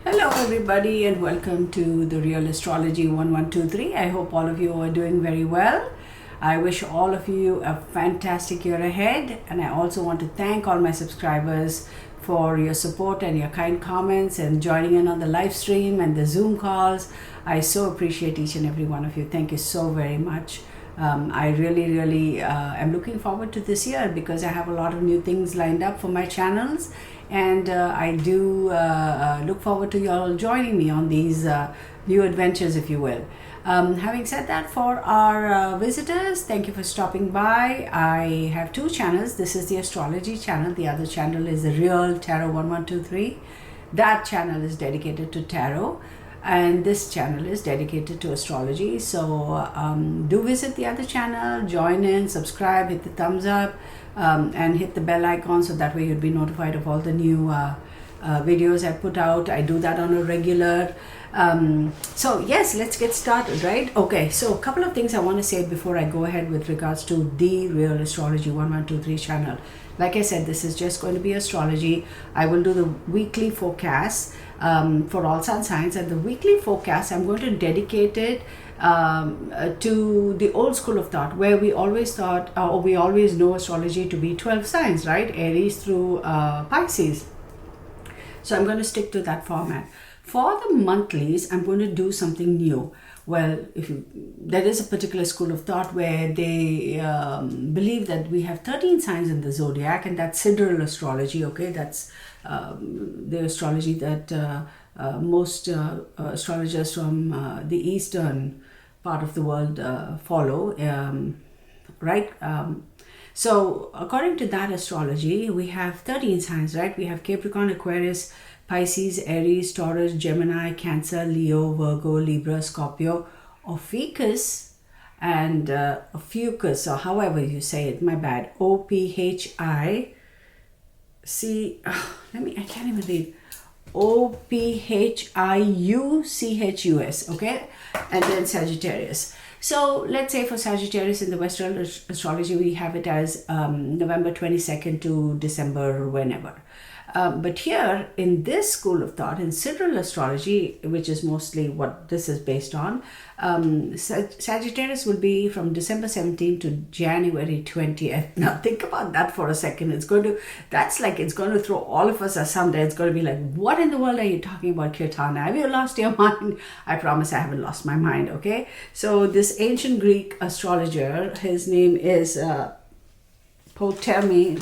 Hello everybody and welcome to the Real Astrology 1123. I hope all of you are doing very well. I wish all of you a fantastic year ahead, and I also want to thank all my subscribers for your support and your kind comments and joining in on the live stream and the Zoom calls. I so appreciate each and every one of you. Thank you so very much. I really am looking forward to this year because I have a lot of new things lined up for my channels, and I do look forward to you all joining me on these new adventures, if you will. Having said that, for our visitors, thank you for stopping by. I have two channels. This is the astrology channel. The other channel is the Real Tarot 1123. That channel is dedicated to tarot, and this channel is dedicated to astrology. So do visit the other channel, join in, subscribe, hit the thumbs up, and hit the bell icon so that way you'll be notified of all the new videos I put out. I do that on a regular. So yes, let's get started, right? Okay, so a couple of things I want to say before I go ahead with regards to the Real Astrology 1123 channel. Like I said, this is just going to be astrology. I will do the weekly forecasts for all sun signs, and the weekly forecast I'm going to dedicate it to the old school of thought, where we always thought, or we always know astrology to be 12 signs, right? Aries through Pisces. So I'm going to stick to that format. For the monthlies, I'm going to do something new. Well, there is a particular school of thought where they believe that we have 13 signs in the zodiac, and that's sidereal astrology. Okay, that's the astrology that most astrologers from the eastern part of the world follow, right? So according to that astrology, we have 13 signs, right? We have Capricorn, Aquarius, Pisces, Aries, Taurus, Gemini, Cancer, Leo, Virgo, Libra, Scorpio, Ophiuchus, and Ophiuchus, or however you say it, my bad, Ophic, I can't even read, Ophiuchus, okay, and then Sagittarius. So let's say for Sagittarius in the Western astrology, we have it as November 22nd to December whenever. But here in this school of thought, in sidereal astrology, which is mostly what this is based on, Sagittarius will be from December 17th to January 20th. Now think about that for a second. It's going to throw all of us asunder. It's going to be like, what in the world are you talking about, Kirtana? Have you lost your mind? I promise I haven't lost my mind, okay? So this ancient Greek astrologer, his name is Ptolemy.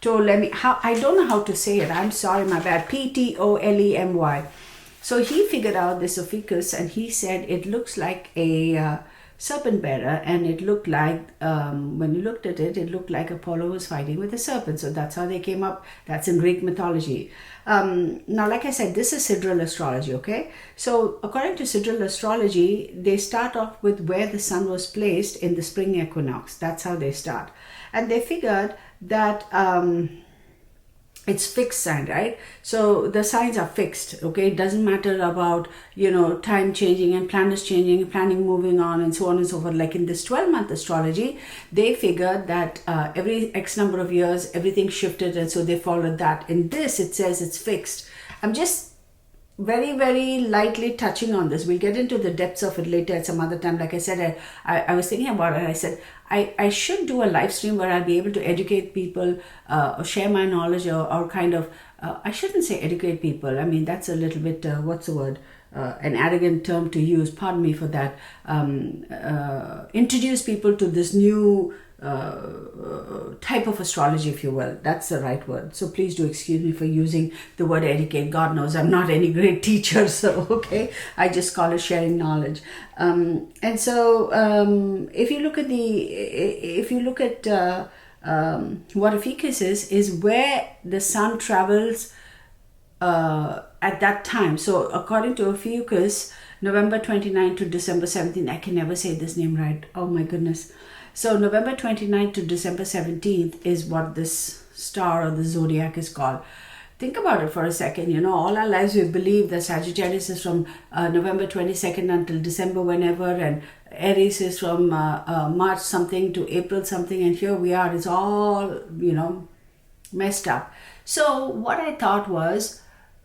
I don't know how to say it. I'm sorry, my bad. Ptolemy. So he figured out this Ophiuchus, and he said it looks like a serpent bearer, and it looked like, when you looked at it, it looked like Apollo was fighting with a serpent. So that's how they came up. That's in Greek mythology. Now, like I said, this is sidereal astrology, okay? So according to sidereal astrology, they start off with where the sun was placed in the spring equinox. That's how they start. And they figured that it's fixed sign, right? So the signs are fixed, okay? It doesn't matter about, time changing and planets changing, planning moving on, and so on and so forth. Like in this 12-month astrology, they figured that every X number of years, everything shifted, and so they followed that. In this, it says it's fixed. I'm just very lightly touching on this. We'll get into the depths of it later at some other time. Like I said, I was thinking about it. I said I should do a live stream where I'll be able to educate people, or share my knowledge, or kind of I shouldn't say educate people. I mean, that's a little bit what's the word, an arrogant term to use, pardon me for that. Introduce people to this new type of astrology, if you will. That's the right word. So please do excuse me for using the word educate. God knows I'm not any great teacher, so okay, I just call it sharing knowledge. And so if you look at what Ophiuchus is where the sun travels at that time. So according to Ophiuchus, November 29th to December 17th, I can never say this name right, oh my goodness. So November 29th to December 17th is what this star or the zodiac is called. Think about it for a second. All our lives we believe that Sagittarius is from November 22nd until December whenever, and Aries is from March something to April something, and here we are. It's all, messed up. So what I thought was,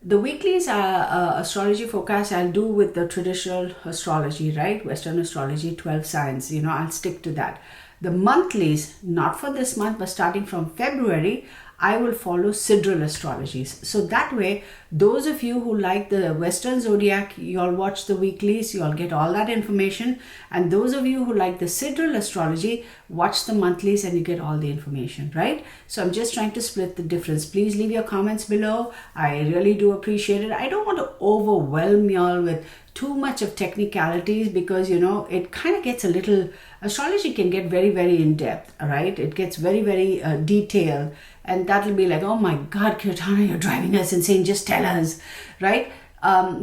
The weeklies astrology forecast I'll do with the traditional astrology, right? Western astrology, 12 signs. I'll stick to that. The monthlies, not for this month, but starting from February, I will follow sidereal astrologies. So that way, those of you who like the Western zodiac, you'll watch the weeklies, you'll get all that information. And those of you who like the sidereal astrology, watch the monthlies and you get all the information, right? So I'm just trying to split the difference. Please leave your comments below. I really do appreciate it. I don't want to overwhelm y'all with too much of technicalities because, it kind of gets a little, astrology can get very, very in depth, right? It gets very, very detailed. And that'll be like, oh my God, Kirtana, you're driving us insane. Just tell us, right?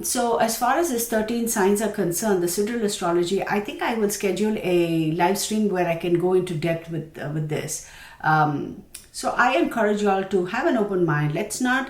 So as far as this 13 signs are concerned, the sidereal astrology, I think I will schedule a live stream where I can go into depth with this. So I encourage you all to have an open mind. Let's not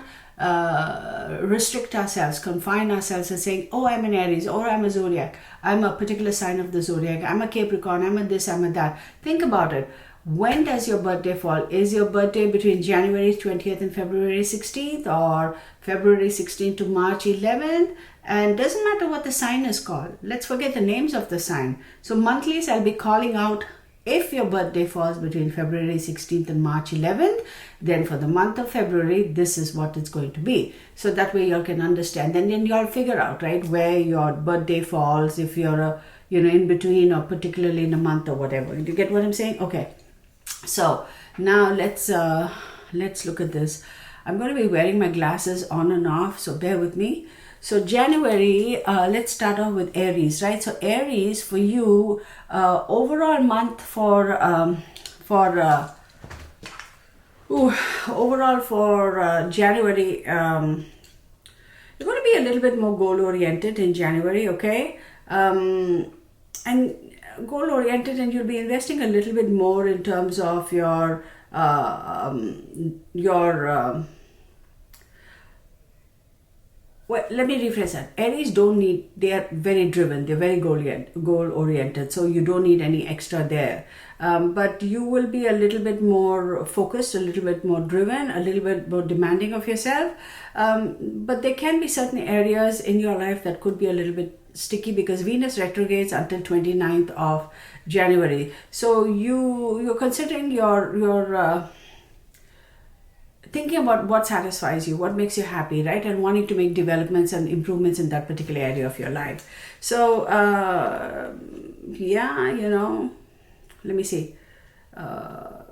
restrict ourselves, confine ourselves and saying, oh, I'm an Aries, or I'm a zodiac, I'm a particular sign of the zodiac, I'm a Capricorn, I'm a this, I'm a that. Think about it. When does your birthday fall? Is your birthday between January 20th and February 16th, or February 16th to March 11th? And doesn't matter what the sign is called. Let's forget the names of the sign. So monthlies, I'll be calling out if your birthday falls between February 16th and March 11th, then for the month of February, this is what it's going to be. So that way you all can understand. And then you all figure out, right, where your birthday falls, if you're, in between or particularly in a month or whatever. Do you get what I'm saying? Okay. So now let's look at this. I'm going to be wearing my glasses on and off, so bear with me. So January, let's start off with Aries, right? So Aries, for you, overall month for January, you're going to be a little bit more goal oriented in January, okay? And goal oriented, and you'll be investing a little bit more in terms of your well, let me rephrase that. Aries they are very driven, they're very goal oriented, so you don't need any extra there. But you will be a little bit more focused, a little bit more driven, a little bit more demanding of yourself. But there can be certain areas in your life that could be a little bit sticky because Venus retrogrades until 29th of January. So you're considering your thinking about what satisfies you, what makes you happy, right? And wanting to make developments and improvements in that particular area of your life. So, let me see.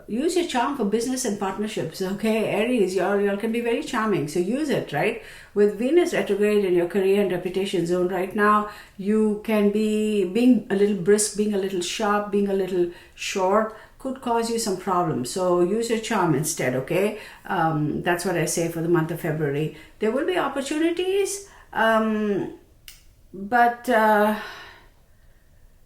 Use your charm for business and partnerships, okay? Aries, y'all can be very charming, so use it, right? With Venus retrograde in your career and reputation zone right now, you can be being a little brisk, being a little sharp, being a little short, could cause you some problems. So use your charm instead, okay? That's what I say for the month of February. There will be opportunities, but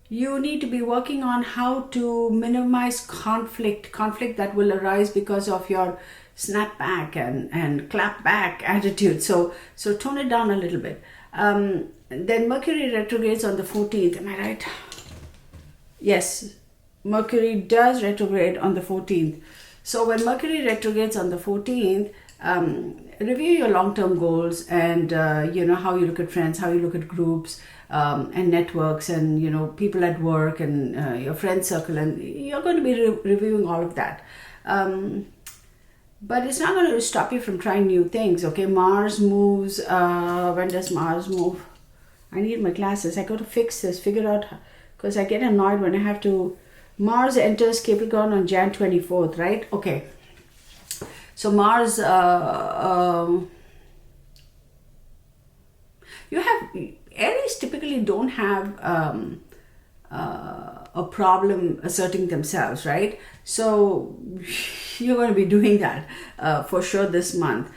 you need to be working on how to minimize conflict that will arise because of your snap back and clap back attitude. So tone it down a little bit. Then Mercury retrogrades on the 14th, am I right? Yes. Mercury does retrograde on the 14th. So when Mercury retrogrades on the 14th, review your long-term goals and, how you look at friends, how you look at groups and networks and, people at work and your friend circle. And you're going to be reviewing all of that. But it's not going to stop you from trying new things, okay? Mars moves, when does Mars move? I need my glasses. I got to fix this, figure out, because I get annoyed when I have to. Mars enters Capricorn on Jan 24th, right? Okay. So Mars, Aries typically don't have a problem asserting themselves, right? So you're going to be doing that for sure this month.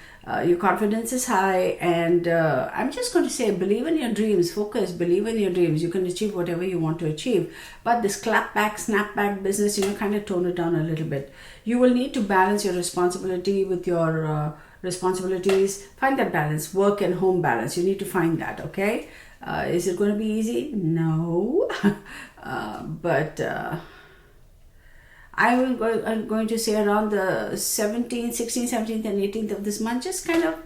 Your confidence is high, and I'm just going to say, believe in your dreams, focus, believe in your dreams. You can achieve whatever you want to achieve. But this clap back, snap back business, kind of tone it down a little bit. You will need to balance your responsibility with your responsibilities. Find that balance, work and home balance. You need to find that, okay? Is it going to be easy? No. But I'm going to say around the 16th, 17th and 18th of this month, just kind of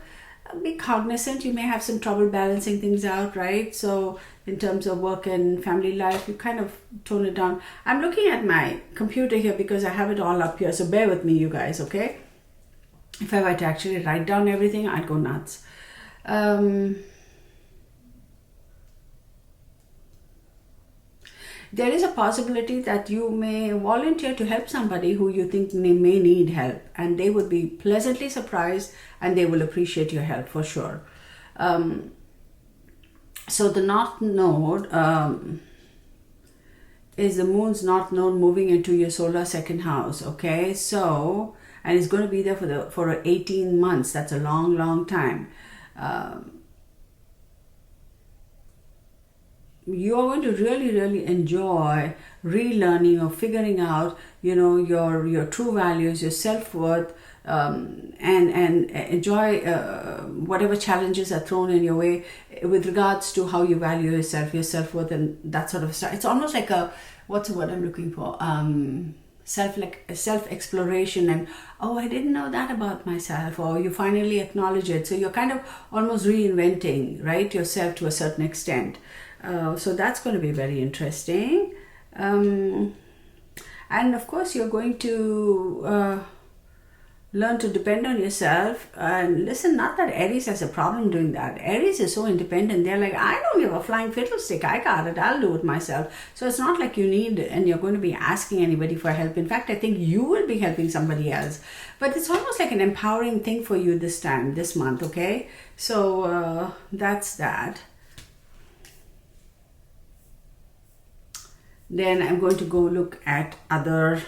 be cognizant. You may have some trouble balancing things out, right? So in terms of work and family life, you kind of tone it down. I'm looking at my computer here because I have it all up here, so bear with me, you guys, okay? If I were to actually write down everything, I'd go nuts. There is a possibility that you may volunteer to help somebody who you think may need help, and they would be pleasantly surprised and they will appreciate your help for sure. So the North Node is the moon's North Node moving into your solar second house, okay? So, and it's going to be there for 18 months. That's a long time. You are going to really enjoy relearning or figuring out, you know, your true values, your self-worth, and enjoy whatever challenges are thrown in your way with regards to how you value yourself, your self-worth, and that sort of stuff. It's almost like a, what's the word I'm looking for? Self-exploration, and oh, I didn't know that about myself, or you finally acknowledge it. So you're kind of almost reinventing, right, yourself to a certain extent. So that's going to be very interesting. And of course, you're going to learn to depend on yourself. And listen, not that Aries has a problem doing that. Aries is so independent. They're like, I don't give a flying fiddlestick. I got it. I'll do it myself. So it's not like you need and you're going to be asking anybody for help. In fact, I think you will be helping somebody else. But it's almost like an empowering thing for you this time, this month, okay? So that's that. Then I'm going to go look at other,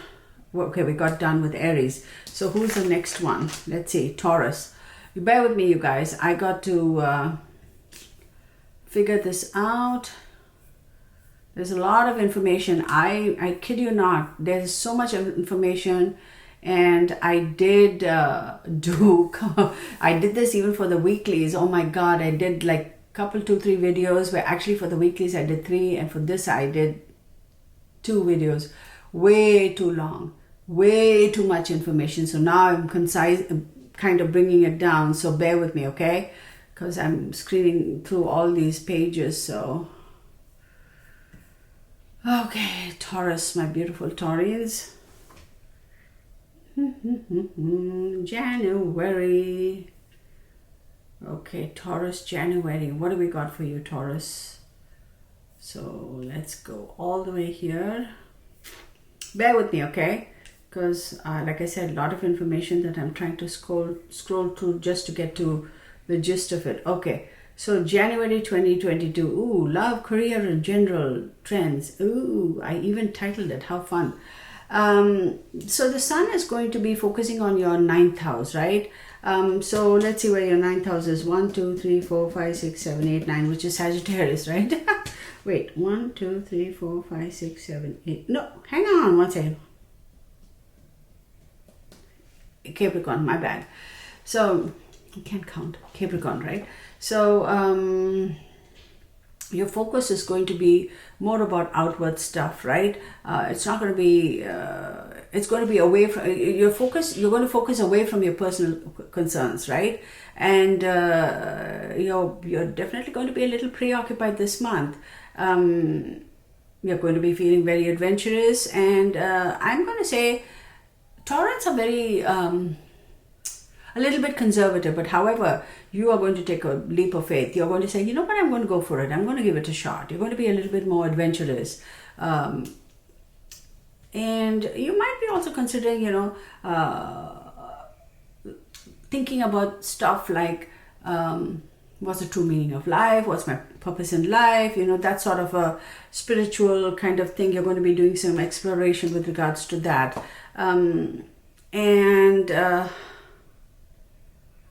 okay, we got done with Aries. So who's the next one? Let's see, Taurus. You bear with me, you guys. I got to figure this out. There's a lot of information. I kid you not, there's so much information. And I did I did this even for the weeklies. Oh my God, I did like couple, 2-3 videos where actually for the weeklies I did 3, and for this I did 2 videos. Way too long, way too much information. So now I'm concise, kind of bringing it down. So bear with me, okay? Because I'm screening through all these pages. So okay, Taurus, my beautiful Taurians. January. Okay, Taurus, January. What do we got for you, Taurus? So let's go all the way here. Bear with me, okay? Because like I said, a lot of information that I'm trying to scroll through just to get to the gist of it. Okay, so January 2022. Ooh, love, career, and general trends. Ooh, I even titled it. How fun. So the sun is going to be focusing on your 9th house, right? So let's see where your 9th house is. 1, 2, 3, 4, 5, 6, 7, 8, 9, which is Sagittarius, right? Wait, 1, 2, 3, 4, 5, 6, 7, 8. No, hang on one second. Capricorn, my bad. So, I can't count. Capricorn, right? So, your focus is going to be more about outward stuff, right? It's not going to be, it's going to be away from your focus. You're going to focus away from your personal concerns, right? And you're definitely going to be a little preoccupied this month. You're going to be feeling very adventurous, and I'm going to say Taurans are very a little bit conservative, but however, you are going to take a leap of faith. You're going to say, you know what, I'm going to go for it. I'm going to give it a shot. You're going to be a little bit more adventurous. And you might be also considering, thinking about stuff like, what's the true meaning of life? What's my purpose in life? That sort of a spiritual kind of thing. You're going to be doing some exploration with regards to that.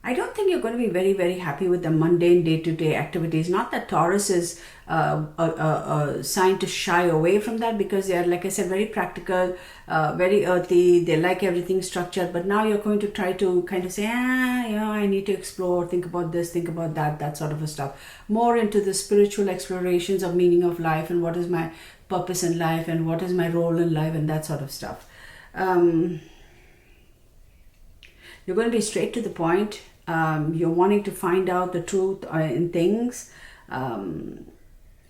I don't think you're going to be very, very happy with the mundane day-to-day activities. Not that Taurus is a sign to shy away from that, because they are, like I said, very practical, very earthy. They like everything structured. But now you're going to try to kind of say, I need to explore, think about this, think about that, that sort of a stuff. More into the spiritual explorations of meaning of life, and what is my purpose in life, and what is my role in life, and that sort of stuff. You're going to be straight to the point. you're wanting to find out the truth in things,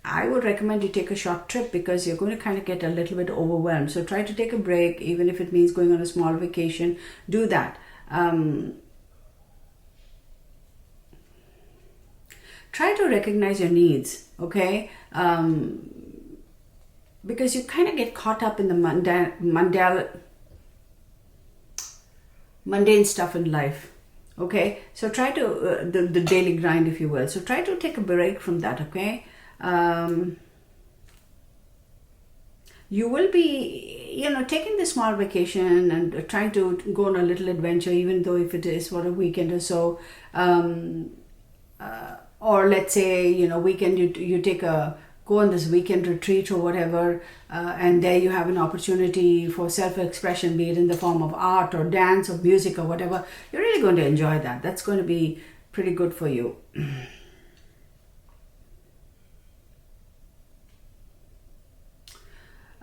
I would recommend you take a short trip, because you're going to kind of get a little bit overwhelmed. So try to take a break, even if it means going on a small vacation. Do that. Try to recognize your needs, okay? Because you kind of get caught up in the mundane stuff in life, okay? So try to, the daily grind, if you will. So try to take a break from that, okay? You will be, taking the small vacation and trying to go on a little adventure, even though if it is for a weekend or so. Or let's say, weekend, you go on this weekend retreat or whatever, and there you have an opportunity for self-expression, be it in the form of art or dance or music or whatever. You're really going to enjoy that. That's going to be pretty good for you.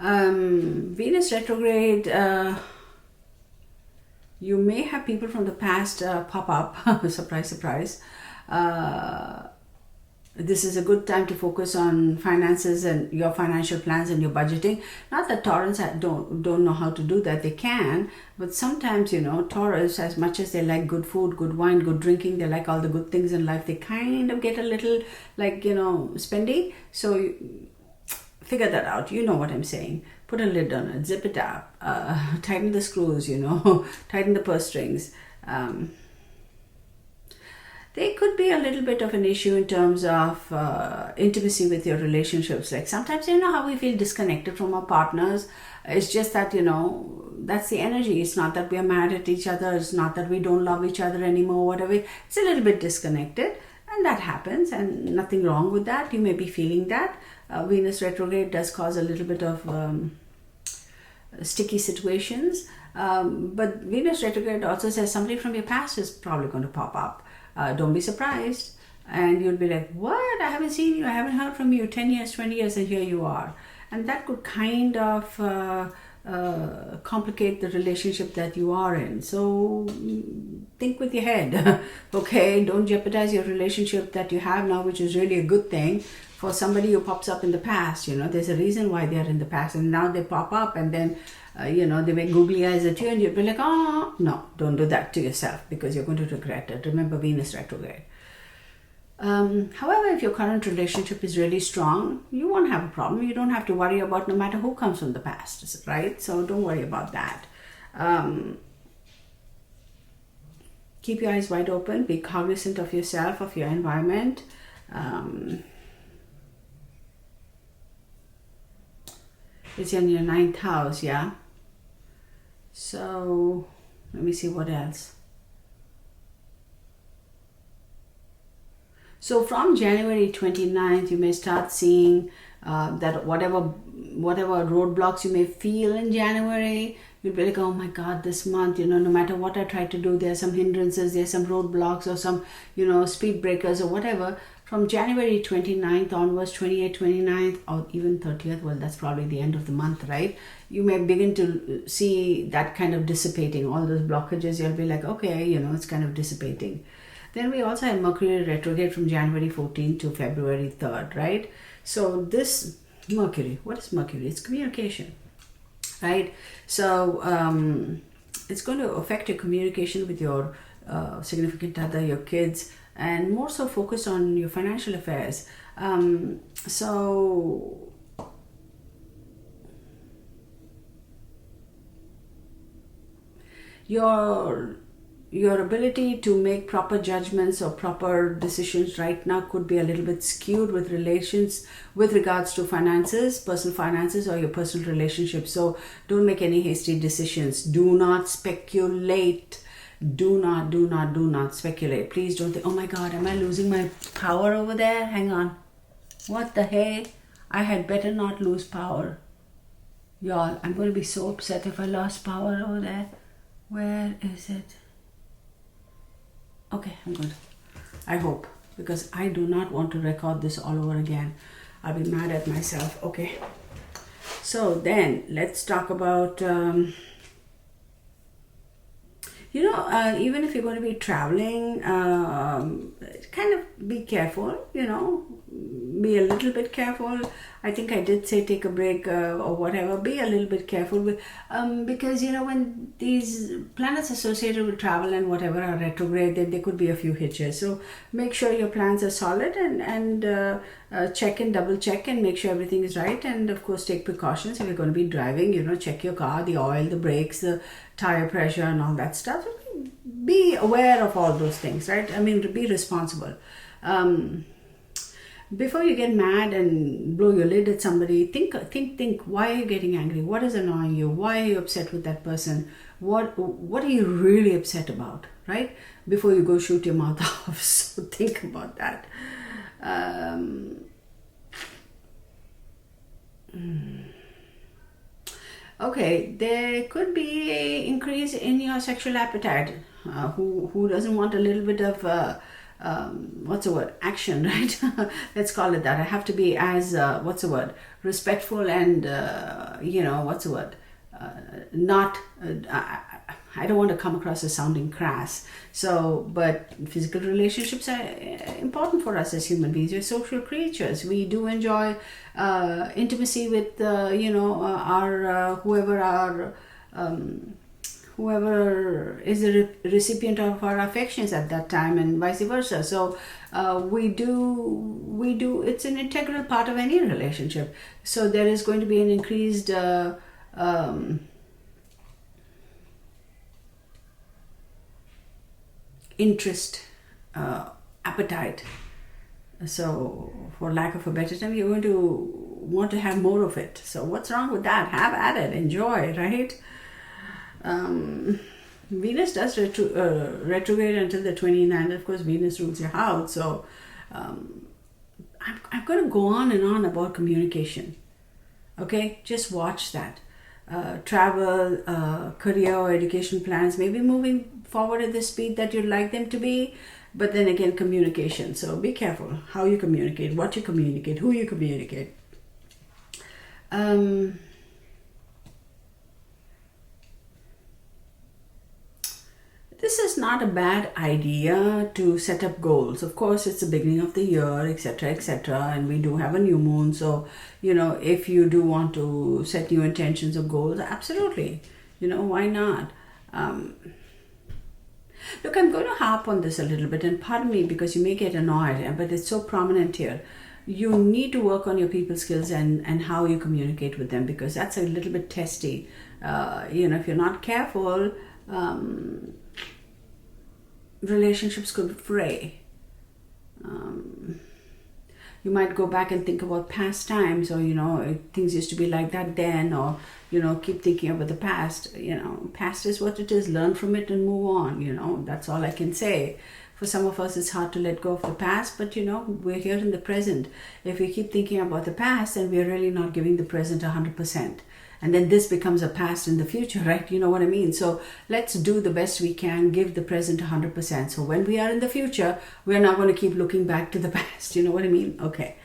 Venus retrograde, you may have people from the past pop up. Surprise, surprise. This is a good time to focus on finances and your financial plans and your budgeting. Not that Taurus don't know how to do that. They can, but sometimes, Taurus, as much as they like good food, good wine, good drinking, they like all the good things in life, they kind of get a little spendy. So figure that out. You know what I'm saying. Put a lid on it, zip it up, tighten the screws, tighten the purse strings. There could be a little bit of an issue in terms of intimacy with your relationships. Like sometimes, how we feel disconnected from our partners. It's just that, that's the energy. It's not that we are mad at each other. It's not that we don't love each other anymore, whatever. It's a little bit disconnected, and that happens, and nothing wrong with that. You may be feeling that. Venus retrograde does cause a little bit of sticky situations. But Venus retrograde also says somebody from your past is probably going to pop up. Don't be surprised, and you'll be like, what? I haven't seen you, I haven't heard from you 10 years, 20 years, and here you are. And that could kind of complicate the relationship that you are in. So think with your head. Okay, don't jeopardize your relationship that you have now, which is really a good thing, for somebody who pops up in the past. There's a reason why they're in the past, and now they pop up, and then they make googly eyes at you, and you'll be like, oh, no, don't do that to yourself, because you're going to regret it. Remember Venus retrograde. However, if your current relationship is really strong, you won't have a problem. You don't have to worry about no matter who comes from the past, right? So don't worry about that. Keep your eyes wide open. Be cognizant of yourself, of your environment. It's in your 9th house, yeah? So, let me see what else. So from January 29th, you may start seeing that whatever roadblocks you may feel in January, you'll be like, oh my God, this month, no matter what I try to do, there are some hindrances, there are some roadblocks or some, speed breakers or whatever. From January 29th onwards, 28th, 29th, or even 30th, well, that's probably the end of the month, right? You may begin to see that kind of dissipating, all those blockages. You'll be like, okay, it's kind of dissipating. Then we also have Mercury retrograde from January 14th to February 3rd, right? So this Mercury, what is Mercury? It's communication, right? So it's going to affect your communication with your significant other, your kids, and more so focus on your financial affairs. So your ability to make proper judgments or proper decisions right now could be a little bit skewed with regards to finances, personal finances, or your personal relationships. So don't make any hasty decisions. Do not speculate. Do not speculate. Please don't think, oh my God, am I losing my power over there? Hang on. What the heck? I had better not lose power. Y'all, I'm going to be so upset if I lost power over there. Where is it? Okay, I'm good. I hope, because I do not want to record this all over again. I'll be mad at myself. Okay. So then let's talk about Even if you're going to be traveling, kind of be careful, be a little bit careful. I think I did say take a break or whatever. Be a little bit careful because when these planets associated with travel and whatever are retrograde, then there could be a few hitches. So make sure your plans are solid and check and double check and make sure everything is right. And of course, take precautions if you're going to be driving. Check your car, the oil, the brakes, the tire pressure, and all that stuff. Be aware of all those things, right? I mean, be responsible. Before you get mad and blow your lid at somebody, think. Why are you getting angry? What is annoying you? Why are you upset with that person? What are you really upset about, right? Before you go shoot your mouth off. So think about that. Okay, there could be an increase in your sexual appetite. Who doesn't want a little bit of action, right? Let's call it that. I have to be as respectful and not I don't want to come across as sounding crass. So, but physical relationships are important for us as human beings. We're social creatures. We do enjoy intimacy with our whoever is the recipient of our affections at that time, and vice versa. So we do it's an integral part of any relationship. So there is going to be an increased interest, appetite. So for lack of a better term, you're going to want to have more of it. So what's wrong with that? Have at it, enjoy, right? Venus does retrograde until the 29th. Of course, Venus rules your house. So I'm going to go on and on about communication. Okay, just watch that. Travel, career or education plans may be moving forward at the speed that you'd like them to be, but then again, communication. So be careful how you communicate, what you communicate, who you communicate. This is not a bad idea to set up goals. Of course, it's the beginning of the year, etc., and we do have a new moon. So, if you do want to set new intentions or goals, absolutely, why not? Look, I'm going to harp on this a little bit, and pardon me because you may get annoyed, but it's so prominent here. You need to work on your people skills and how you communicate with them, because that's a little bit testy. If you're not careful, relationships could fray. You might go back and think about past times, or things used to be like that then, or keep thinking about the past. Past is what it is. Learn from it and move on. That's all I can say. For some of us, it's hard to let go of the past, but we're here in the present. If we keep thinking about the past, then we're really not giving the present 100%. And then this becomes a past in the future, right? You know what I mean? So let's do the best we can, give the present 100%. So when we are in the future, we're not going to keep looking back to the past. You know what I mean? Okay.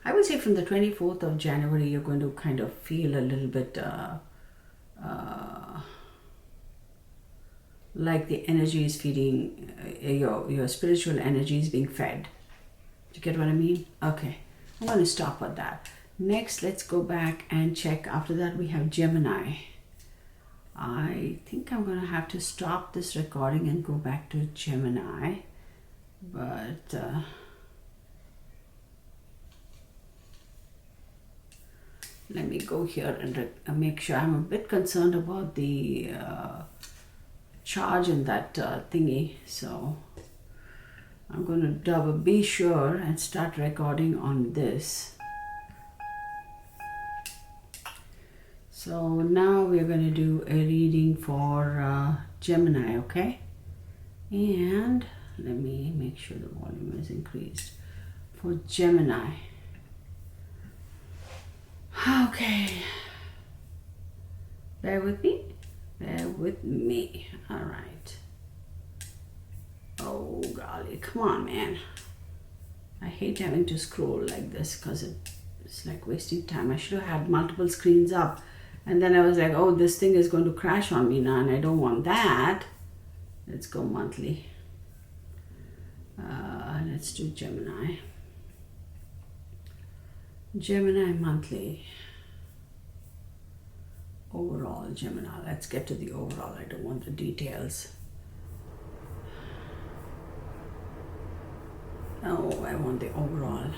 I would say from the 24th of January, you're going to kind of feel a little bit like the energy is feeding, your spiritual energy is being fed. Do you get what I mean? Okay, I'm going to stop at that. Next, let's go back and check. After that, we have Gemini. I think I'm going to have to stop this recording and go back to Gemini. But let me go here and make sure. I'm a bit concerned about the charge in that thingy, so I'm going to be sure and start recording on this. So now we're going to do a reading for Gemini, okay? And let me make sure the volume is increased for Gemini. Okay, bear with me. All right. Oh golly, come on, man. I hate having to scroll like this because it's like wasting time. I should have had multiple screens up. And then I was like, oh, this thing is going to crash on me now and I don't want that. Let's go monthly. Let's do Gemini. Gemini monthly. Overall, Gemini. Let's get to the overall. I don't want the details. Oh, I want the overall.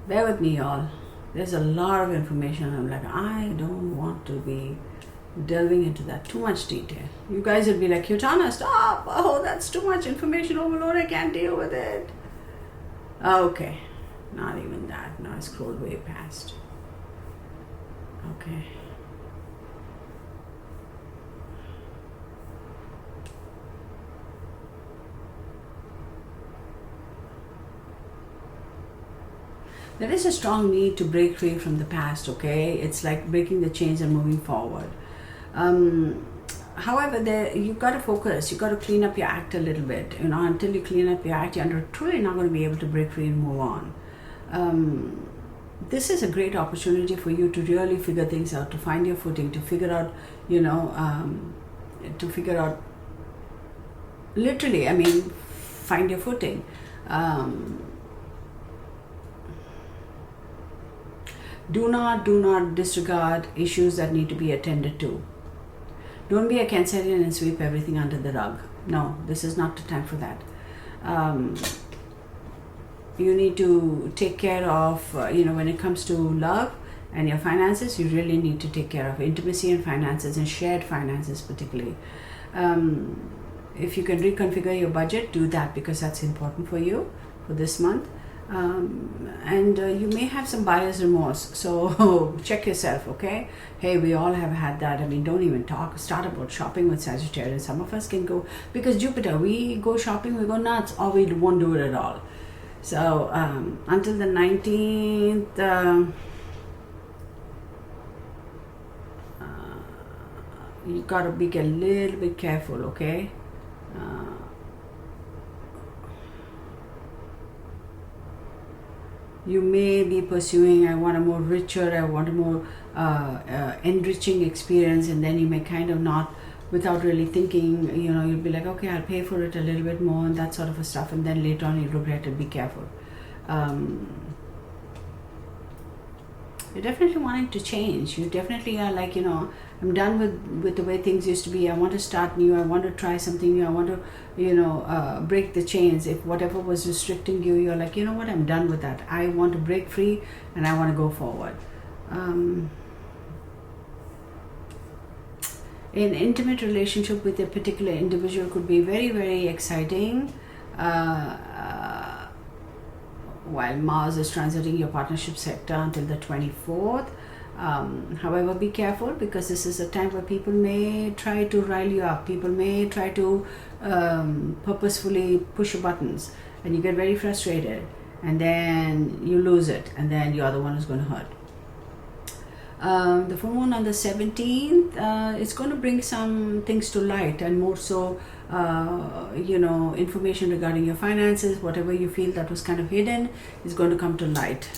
Bear with me, y'all. There's a lot of information. I'm like, I don't want to be delving into that. Too much detail. You guys would be like, Yutana, stop. Oh, that's too much information overload. I can't deal with it. Okay. Not even that. Now I scrolled way past. Okay. There is a strong need to break free from the past, okay? It's like breaking the chains and moving forward. However, you've got to focus. You've got to clean up your act a little bit. You know, until you clean up your act, you're truly not going to be able to break free and move on. This is a great opportunity for you to really figure things out, to find your footing, to figure out, you know, literally, I mean, find your footing. Do not disregard issues that need to be attended to. Don't be a Cancerian and sweep everything under the rug. No, this is not the time for that. You need to take care of, you know, when it comes to love and your finances, you really need to take care of intimacy and finances and shared finances particularly. If you can reconfigure your budget, do that because that's important for you for this month. And you may have some buyer's remorse, so check yourself, okay? Hey, we all have had that. I mean, don't even start about shopping with Sagittarius. Some of us can go, because Jupiter, we go shopping, we go nuts, or we won't do it at all. So until the 19th, you gotta be a little bit careful, okay? You may be pursuing, I want a more richer, I want a more enriching experience, and then you may kind of not, without really thinking, you know, you'll be like, okay, I'll pay for it a little bit more and that sort of a stuff, and then later on you regret it. Be careful. You're definitely wanting to change. You definitely are like, you know, I'm done with the way things used to be. I want to start new. I want to try something new. I want to, you know, break the chains. If whatever was restricting you, you're like, you know what, I'm done with that. I want to break free and I want to go forward. An intimate relationship with a particular individual could be very, very exciting. While Mars is transiting your partnership sector until the 24th. However, be careful because this is a time where people may try to rile you up. People may try to purposefully push your buttons and you get very frustrated and then you lose it and then you're the one who's going to hurt. The full moon on the 17th, it's going to bring some things to light, and more so, you know, information regarding your finances. Whatever you feel that was kind of hidden is going to come to light.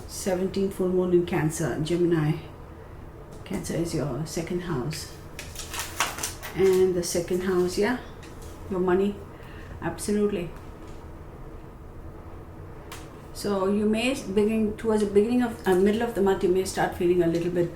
17th full moon in Cancer, Gemini. Cancer is your second house, and the second house, yeah, your money, absolutely. So you may begin towards the beginning of middle of the month, you may start feeling a little bit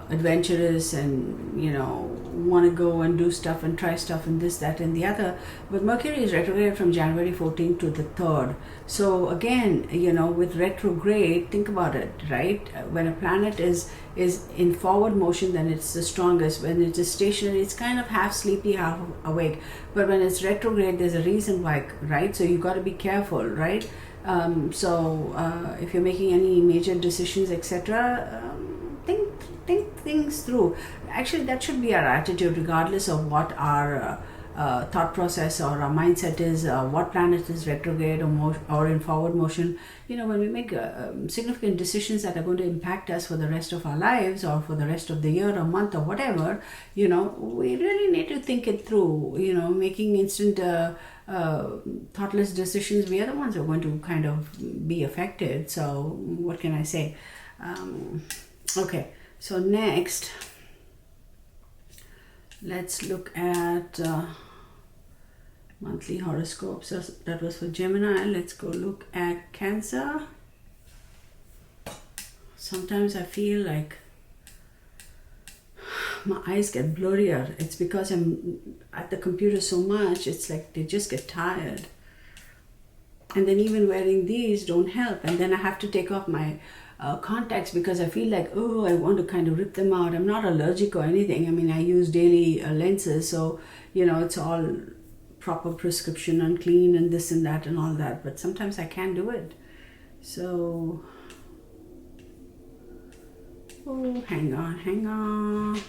adventurous and, you know, want to go and do stuff and try stuff and this, that and the other. But Mercury is retrograde from January 14th to the 3rd. So again, you know, with retrograde, think about it, right? When a planet is in forward motion, then it's the strongest. When it is stationary, it's kind of half sleepy, half awake. But when it's retrograde, there's a reason why, right? So you got to be careful, right? If you're making any major decisions, etc., think things through. Actually, that should be our attitude regardless of what our thought process or our mindset is, what planet is retrograde or in forward motion. When we make significant decisions that are going to impact us for the rest of our lives or for the rest of the year or month or whatever, we really need to think it through. Making instant thoughtless decisions, we are the ones who are going to kind of be affected. So what can I say? Okay, so next, let's look at monthly horoscopes. That was for Gemini. Let's go look at Cancer. Sometimes I feel like my eyes get blurrier. It's because I'm at the computer so much. It's like they just get tired. And then even wearing these don't help. And then I have to take off my contacts because I feel like, I want to kind of rip them out. I'm not allergic or anything. I mean, I use daily lenses, so it's all proper prescription and clean and this and that and all that, but sometimes I can't do it. So hang on.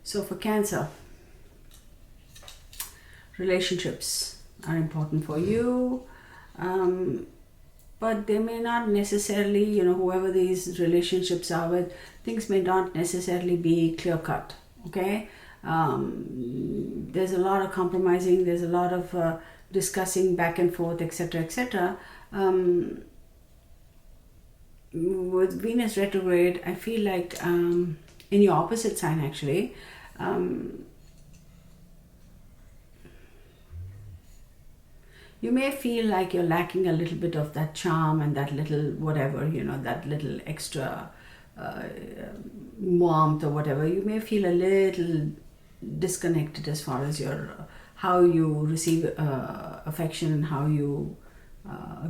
So for Cancer, relationships are important for you, but they may not necessarily, whoever these relationships are with, things may not necessarily be clear cut. Okay, there's a lot of compromising, there's a lot of discussing back and forth, etc., etc. With Venus retrograde, I feel like in your opposite sign actually, you may feel like you're lacking a little bit of that charm and that little whatever, that little extra warmth or whatever. You may feel a little disconnected as far as your how you receive affection and how you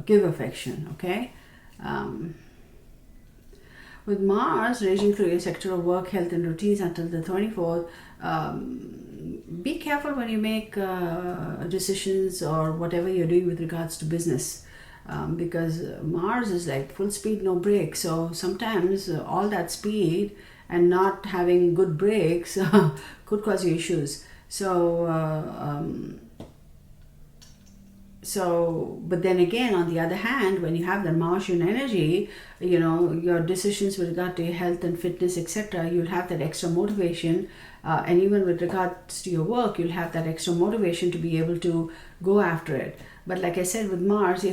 give affection. Okay, with Mars raging through your sector of work, health and routines until the 24th, be careful when you make decisions or whatever you're doing with regards to business, because Mars is like full speed, no brakes. So sometimes all that speed and not having good brakes could cause you issues. But then again, on the other hand, when you have the Martian energy, your decisions with regard to your health and fitness, etc., you'll have that extra motivation. And even with regards to your work, you'll have that extra motivation to be able to go after it. But like I said, with Mars,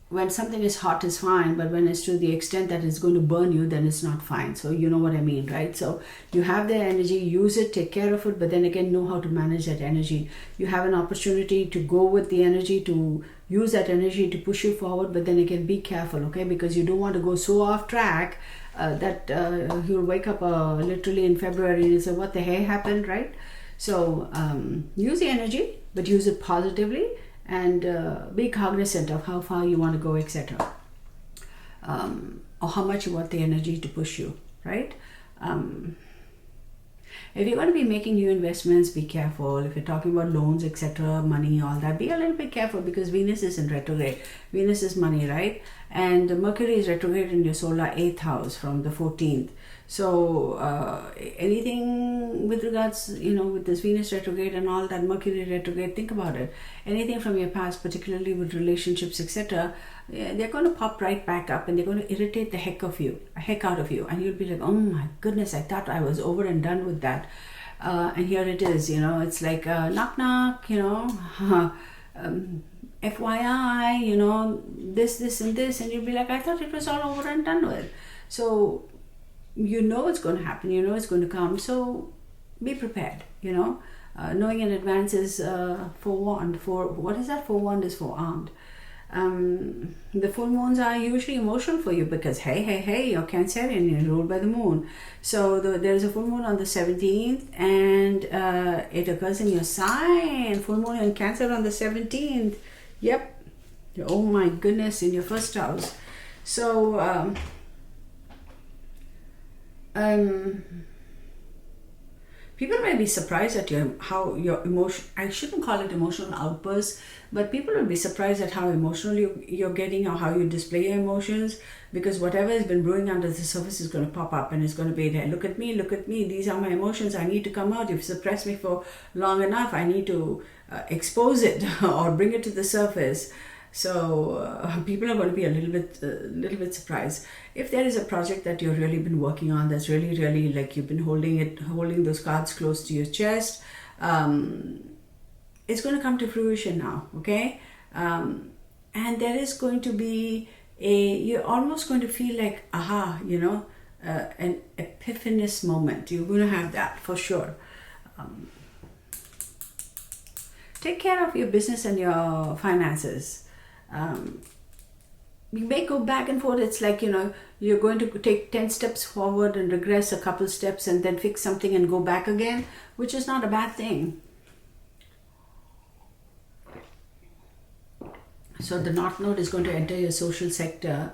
when something is hot is fine, but when it's to the extent that it's going to burn you, then it's not fine. So you know what I mean, right? So you have the energy, use it, take care of it, but then again, know how to manage that energy. You have an opportunity to go with the energy, to use that energy to push you forward, but then again, be careful, okay? Because you don't want to go so off track that you'll wake up literally in February and say, what the hell happened, right? So use the energy, but use it positively. And be cognizant of how far you want to go, etc. Or how much you want the energy to push you, right? If you're going to be making new investments, be careful. If you're talking about loans, etc., money, all that, be a little bit careful because Venus is in retrograde. Venus is money, right? And Mercury is retrograde in your solar 8th house from the 14th. So anything with regards, with this Venus retrograde and all that, Mercury retrograde, think about it. Anything from your past, particularly with relationships, etc., they're going to pop right back up and they're going to irritate the heck out of you. And you'll be like, oh my goodness, I thought I was over and done with that. And here it is, it's like knock, knock, FYI, this and this. And you'll be like, I thought it was all over and done with. So it's going to happen, it's going to come, so be prepared, knowing in advance is forewarned. What is that? Forewarned is forearmed. The full moons are usually emotional for you because hey, you're Cancerian, you're ruled by the moon. So there's a full moon on the 17th and it occurs in your sign. Full moon in Cancer on the 17th. Yep. Oh my goodness, in your first house. So People may be surprised at how your emotion, I shouldn't call it emotional outbursts, but people will be surprised at how emotional you're getting or how you display your emotions, because whatever has been brewing under the surface is going to pop up and it's going to be there. Look at me, these are my emotions, I need to come out. You've suppressed me for long enough, I need to expose it or bring it to the surface. So people are going to be a little bit surprised. If there is a project that you've really been working on, that's really like you've been holding those cards close to your chest, it's going to come to fruition now, okay? And there is going to be you're almost going to feel like, aha, an epiphanous moment. You're going to have that for sure. Take care of your business and your finances. You may go back and forth. It's like, you're going to take 10 steps forward and regress a couple steps and then fix something and go back again, which is not a bad thing. So the North Node is going to enter your social sector.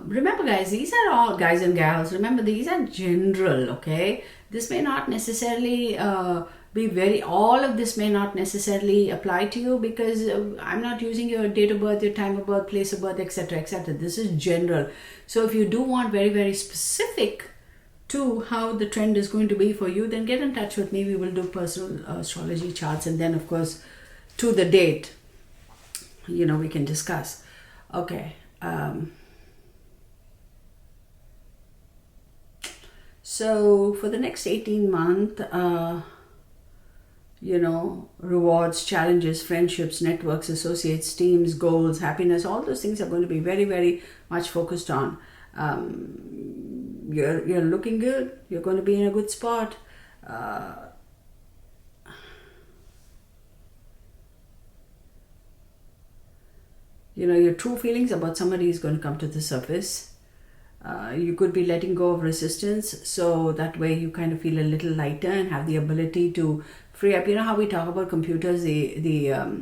Remember, guys, these are all guys and gals. Remember, these are general, okay? This may not necessarily all of this may not necessarily apply to you, because I'm not using your date of birth, your time of birth, place of birth, etc., etc. This is general. So if you do want very, very specific to how the trend is going to be for you, then get in touch with me. We will do personal astrology charts, and then, of course, to the date, we can discuss. Okay. So for the next 18 months, rewards, challenges, friendships, networks, associates, teams, goals, happiness, all those things are going to be very, very much focused on. You're looking good. You're going to be in a good spot. Your true feelings about somebody is going to come to the surface. You could be letting go of resistance, so that way you kind of feel a little lighter and have the ability to free up. You know how we talk about computers, the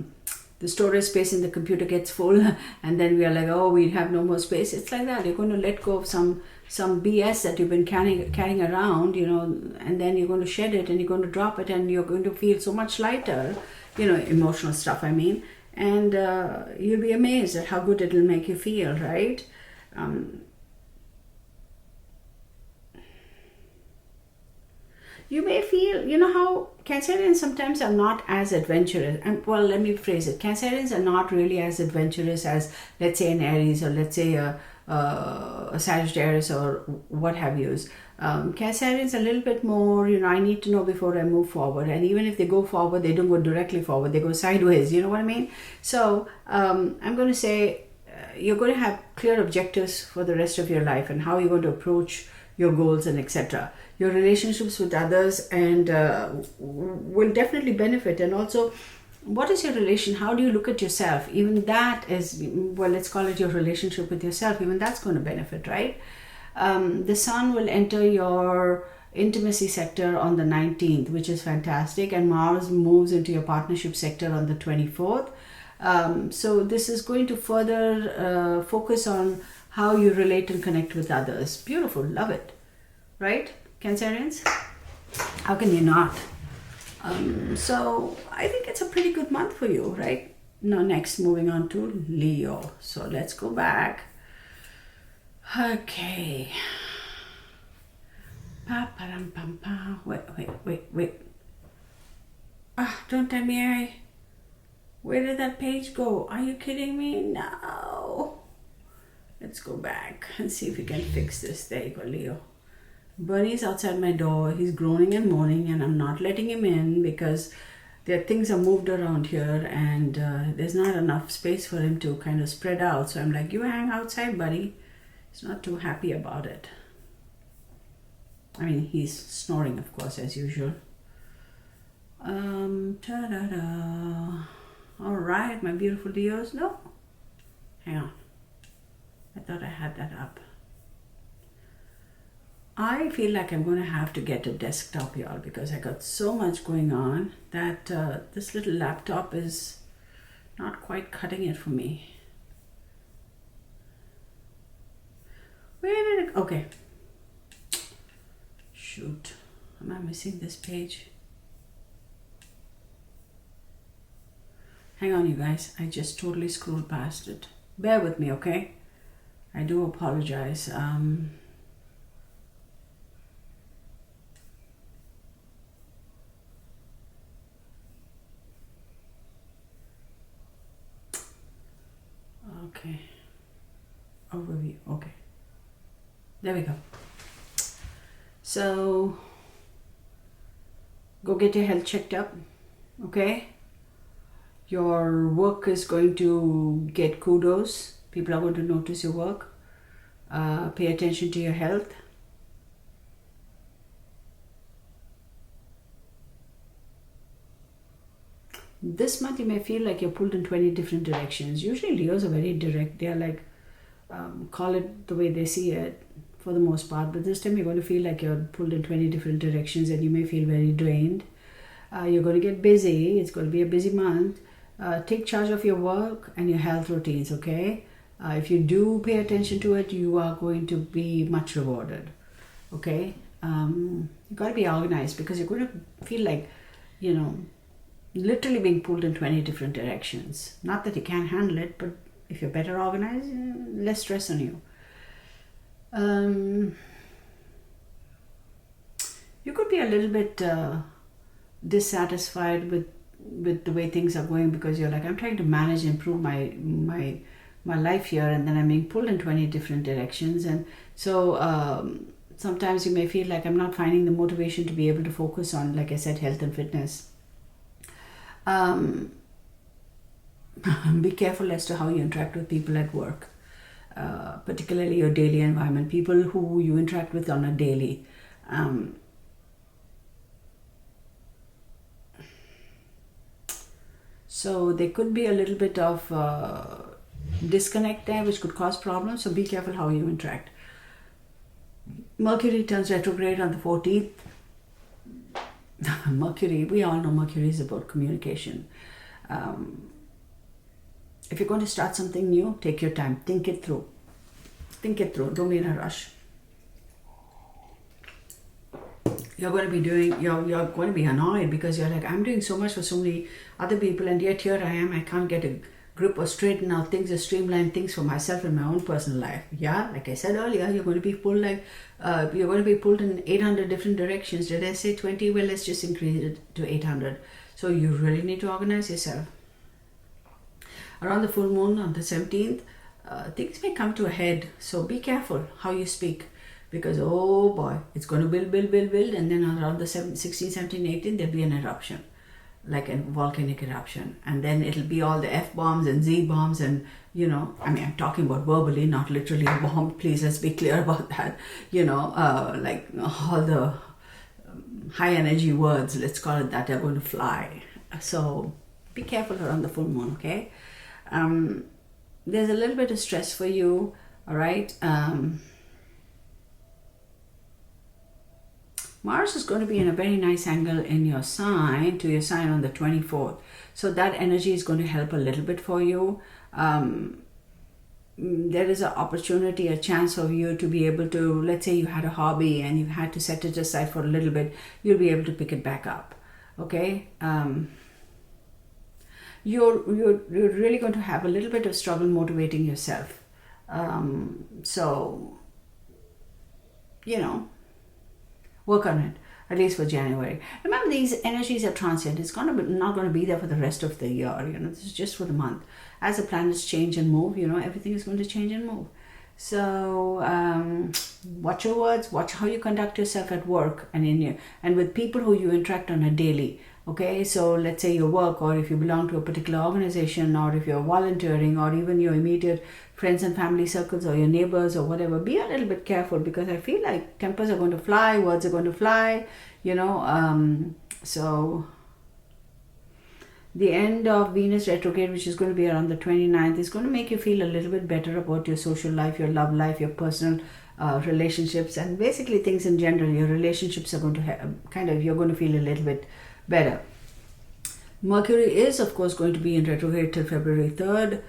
storage space in the computer gets full and then we are like, oh, we have no more space. It's like that. You're going to let go of some BS that you've been carrying around, and then you're going to shed it and you're going to drop it and you're going to feel so much lighter, emotional stuff, I mean. And you'll be amazed at how good it'll make you feel, right? You may feel, how Cancerians sometimes are not as adventurous. And well, let me phrase it. Cancerians are not really as adventurous as, let's say, an Aries, or let's say a Sagittarius, or what have you. Cancerians a little bit more, I need to know before I move forward. And even if they go forward, they don't go directly forward. They go sideways. You know what I mean? So I'm going to say you're going to have clear objectives for the rest of your life and how you're going to approach your goals and etc. Your relationships with others and will definitely benefit. And also, what is your relation? How do you look at yourself? Even that is, well, let's call it your relationship with yourself. Even that's going to benefit, right? The sun will enter your intimacy sector on the 19th, which is fantastic. And Mars moves into your partnership sector on the 24th. So this is going to further focus on how you relate and connect with others. Beautiful. Love it. Right? Cancerians? How can you not? So I think it's a pretty good month for you, right? Now next, moving on to Leo. So let's go back. Okay. Wait. Don't tell me where did that page go? Are you kidding me? No. Let's go back and see if we can fix this. There you go, Leo. Bunny's outside my door. He's groaning and moaning, and I'm not letting him in because things are moved around here, and there's not enough space for him to kind of spread out. So I'm like, you hang outside, buddy. He's not too happy about it. I mean, he's snoring, of course, as usual. Ta-da-da. All right, my beautiful Leos. No, hang on. I thought I had that up. I feel like I'm going to have to get a desktop, y'all, because I got so much going on that this little laptop is not quite cutting it for me. Where did it? Okay. Shoot. Am I missing this page? Hang on, you guys. I just totally scrolled past it. Bear with me, okay? I do apologize. Okay. Overview. Okay. There we go. So, go get your health checked up, okay? Your work is going to get kudos. People are going to notice your work. Pay attention to your health. This month you may feel like you're pulled in 20 different directions. Usually Leos are very direct. They're like, call it the way they see it for the most part. But this time you're going to feel like you're pulled in 20 different directions and you may feel very drained. You're going to get busy. It's going to be a busy month. Take charge of your work and your health routines, okay? If you do pay attention to it, you are going to be much rewarded, okay? You got to be organized because you're going to feel like, you know, literally being pulled in 20 different directions. Not that you can't handle it, but if you're better organized, less stress on you. You could be a little bit dissatisfied with the way things are going because you're like, I'm trying to manage and improve my life here, and then I'm being pulled in 20 different directions. And so sometimes you may feel like I'm not finding the motivation to be able to focus on, like I said, health and fitness. Be careful as to how you interact with people at work, particularly your daily environment, people who you interact with on a daily. So there could be a little bit of disconnect there, which could cause problems. So be careful how you interact. Mercury turns retrograde on the 14th. Mercury, we all know Mercury is about communication. If you're going to start something new, take your time. Think it through. Think it through. Don't be in a rush. You're going to be annoyed because you're like, I'm doing so much for so many other people, and yet here I am. I can't get a grip or straighten out things or streamline things for myself in my own personal life. Yeah, like I said earlier, you're going to be pulled in 800 different directions. Did I say 20? Well, let's just increase it to 800. So you really need to organize yourself. Around the full moon on the 17th, things may come to a head. So be careful how you speak, because oh boy, it's going to build, and then around the 16, 17, 18, there'll be an eruption, like a volcanic eruption, and then it'll be all the F-bombs and Z-bombs, and I'm talking about verbally, not literally a bomb. Please, let's be clear about that. Like all the high energy words, let's call it that, are going to fly. So be careful around the full moon, okay? There's a little bit of stress for you, all right? Mars is going to be in a very nice angle in your sign, to your sign on the 24th. So that energy is going to help a little bit for you. There is an opportunity, a chance for you to be able to, let's say you had a hobby and you had to set it aside for a little bit, you'll be able to pick it back up, okay? You're really going to have a little bit of struggle motivating yourself. So, work on it, at least for January. Remember, these energies are transient. It's not going to be there for the rest of the year. This is just for the month. As the planets change and move, everything is going to change and move. So watch your words, watch how you conduct yourself at work and with people who you interact on a daily. Okay, so let's say your work, or if you belong to a particular organization, or if you're volunteering, or even your immediate friends and family circles, or your neighbors, or whatever, be a little bit careful, because I feel like tempers are going to fly, words are going to fly, so the end of Venus retrograde, which is going to be around the 29th, is going to make you feel a little bit better about your social life, your love life, your personal relationships, and basically things in general. Your relationships are going to you're going to feel a little bit better. Mercury is, of course, going to be in retrograde till February 3rd,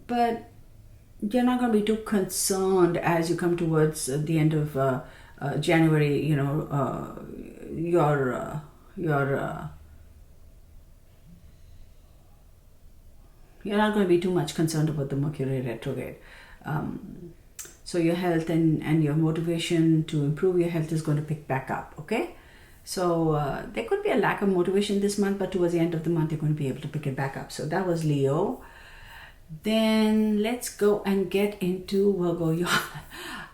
but you're not going to be too concerned as you come towards the end of January, you know, you're not going to be too much concerned about the Mercury retrograde. So your health and your motivation to improve your health is going to pick back up, okay? So there could be a lack of motivation this month, but towards the end of the month, you're going to be able to pick it back up. So that was Leo. Then let's go and get into Virgo.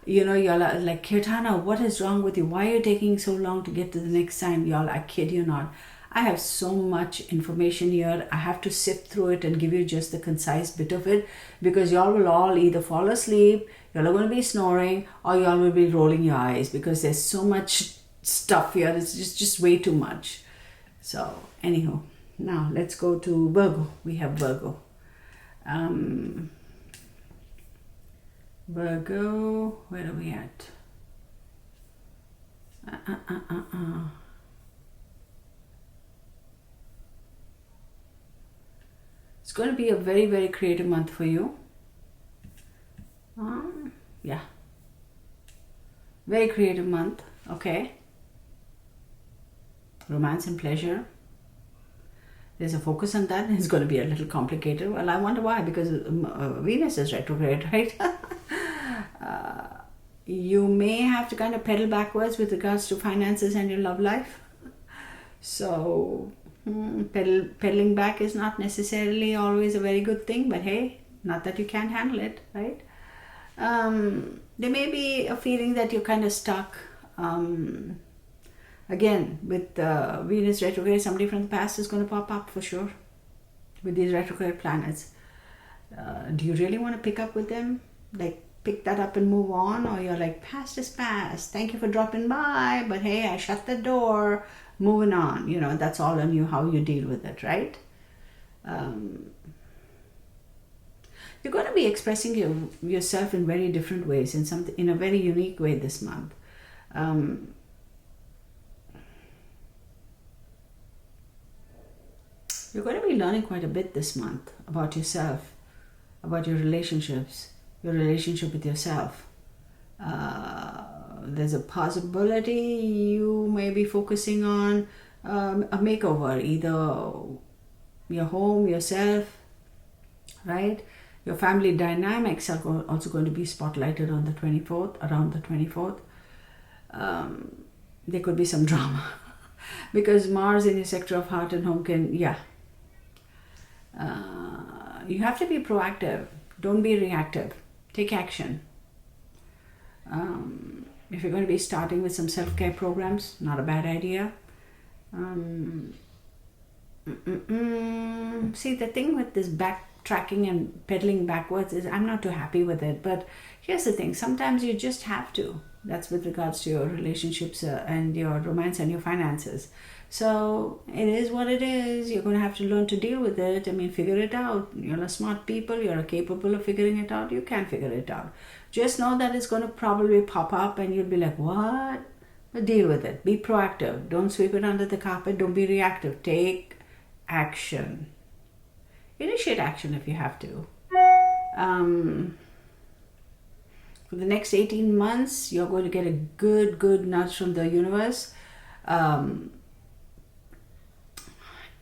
Y'all are like, Kirtana, what is wrong with you? Why are you taking so long to get to the next sign? Y'all, I kid you not. I have so much information here. I have to sift through it and give you just the concise bit of it, because y'all will all either fall asleep, y'all are going to be snoring, or y'all will be rolling your eyes, because there's so much stuff here. It's just way too much. So anyhow, now let's go to Virgo. We have Virgo. Virgo, where are we at? It's going to be a very, very creative month for you. Yeah. Very creative month. Okay. Romance and pleasure. There's a focus on that. It's going to be a little complicated. Well, I wonder why. Because Venus is retrograde, right? You may have to kind of pedal backwards with regards to finances and your love life. So pedaling back is not necessarily always a very good thing, but hey, not that you can't handle it, right? There may be a feeling that you're kind of stuck. Again, with Venus retrograde, somebody from the past is going to pop up for sure with these retrograde planets. Do you really want to pick up with them? Like, pick that up and move on? Or you're like, past is past. Thank you for dropping by, but hey, I shut the door. Moving on. You know, that's all on you, how you deal with it, right? You're going to be expressing yourself in very different ways, in a very unique way this month. You're going to be learning quite a bit this month about yourself, about your relationships, your relationship with yourself. There's a possibility you may be focusing on a makeover, either your home, yourself, right? Your family dynamics are also going to be spotlighted on the 24th, around the 24th. There could be some drama because Mars in your sector of heart and home can, you have to be proactive. Don't be reactive. Take action. If you're going to be starting with some self-care programs, not a bad idea. See, the thing with this backtracking and pedaling backwards is I'm not too happy with it. But here's the thing. Sometimes you just have to. That's with regards to your relationships and your romance and your finances. So it is what it is. You're going to have to learn to deal with it. I mean, figure it out. You're a smart people. You're capable of figuring it out. You can figure it out. Just know that it's going to probably pop up and you'll be like, what? But deal with it. Be proactive. Don't sweep it under the carpet. Don't be reactive. Take action. Initiate action if you have to. For the next 18 months, you're going to get a good nudge from the universe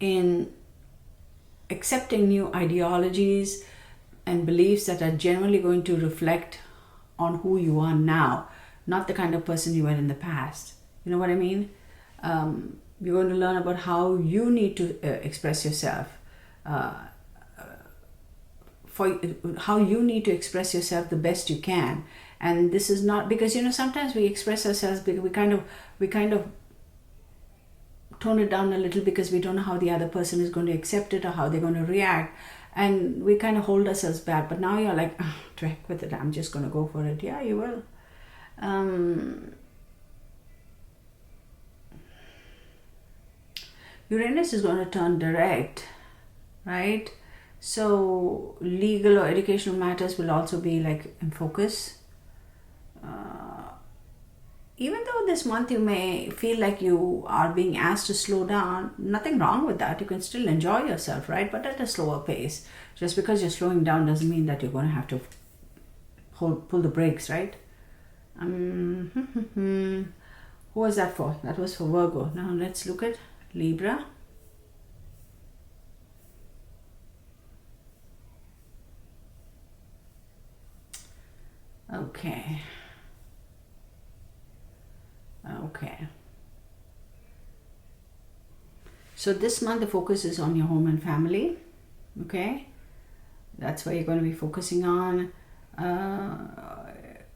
in accepting new ideologies and beliefs that are generally going to reflect on who you are now, not the kind of person you were in the past. You know what I mean? You're going to learn about how you need to express yourself, how you need to express yourself the best you can. And this is not because, sometimes we express ourselves because we kind of tone it down a little because we don't know how the other person is going to accept it or how they're going to react. And we kind of hold ourselves back. But now you're like, to heck with it, I'm just going to go for it. Yeah, you will. Uranus is going to turn direct, right? So legal or educational matters will also be like in focus. Even though this month you may feel like you are being asked to slow down, nothing wrong with that. You can still enjoy yourself, right? But at a slower pace. Just because you're slowing down doesn't mean that you're going to have to pull the brakes, right? Who was that for? That was for Virgo. Now let's look at Libra. Okay. Okay. So this month the focus is on your home and family. Okay. That's where you're going to be focusing on.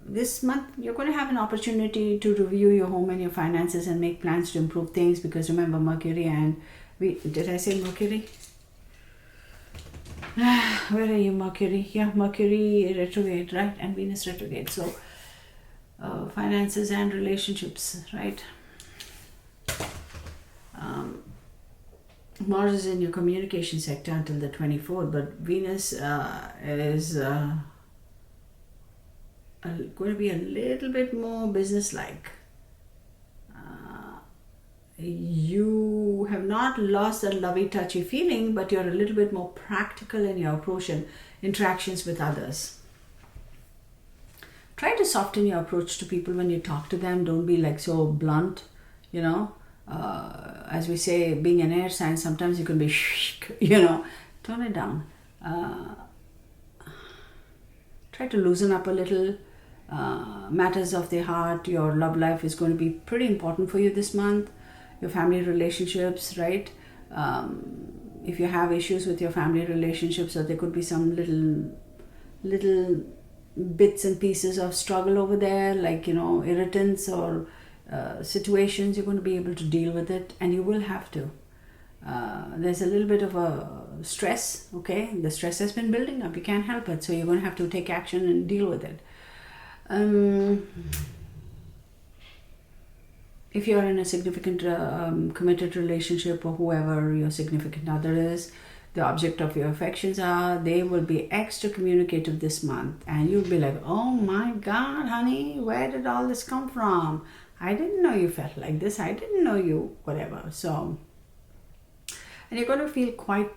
This month you're going to have an opportunity to review your home and your finances and make plans to improve things, because remember Mercury and did I say Mercury? Where are you, Mercury? Yeah, Mercury retrograde, right? And Venus retrograde. So finances and relationships, right? Mars is in your communication sector until the 24th, but Venus is going to be a little bit more business-like. You have not lost that lovey-touchy feeling, but you're a little bit more practical in your approach and interactions with others. Try to soften your approach to people when you talk to them. Don't be like so blunt, you know. As we say, being an air sign, sometimes you can be, you know, tone it down. Try to loosen up a little. Matters of the heart, your love life is going to be pretty important for you this month. Your family relationships, right? If you have issues with your family relationships, or there could be some little bits and pieces of struggle over there, like, you know, irritants or situations, you're going to be able to deal with it, and you will have to. There's a little bit of a stress, okay? The stress has been building up. You can't help it. So you're going to have to take action and deal with it. If you're in a significant committed relationship, or whoever your significant other is, the object of your affections are, they will be extra communicative this month, and you'll be like, oh my God, honey, where did all this come from? I didn't know you felt like this. I didn't know you, whatever. So, and you're going to feel quite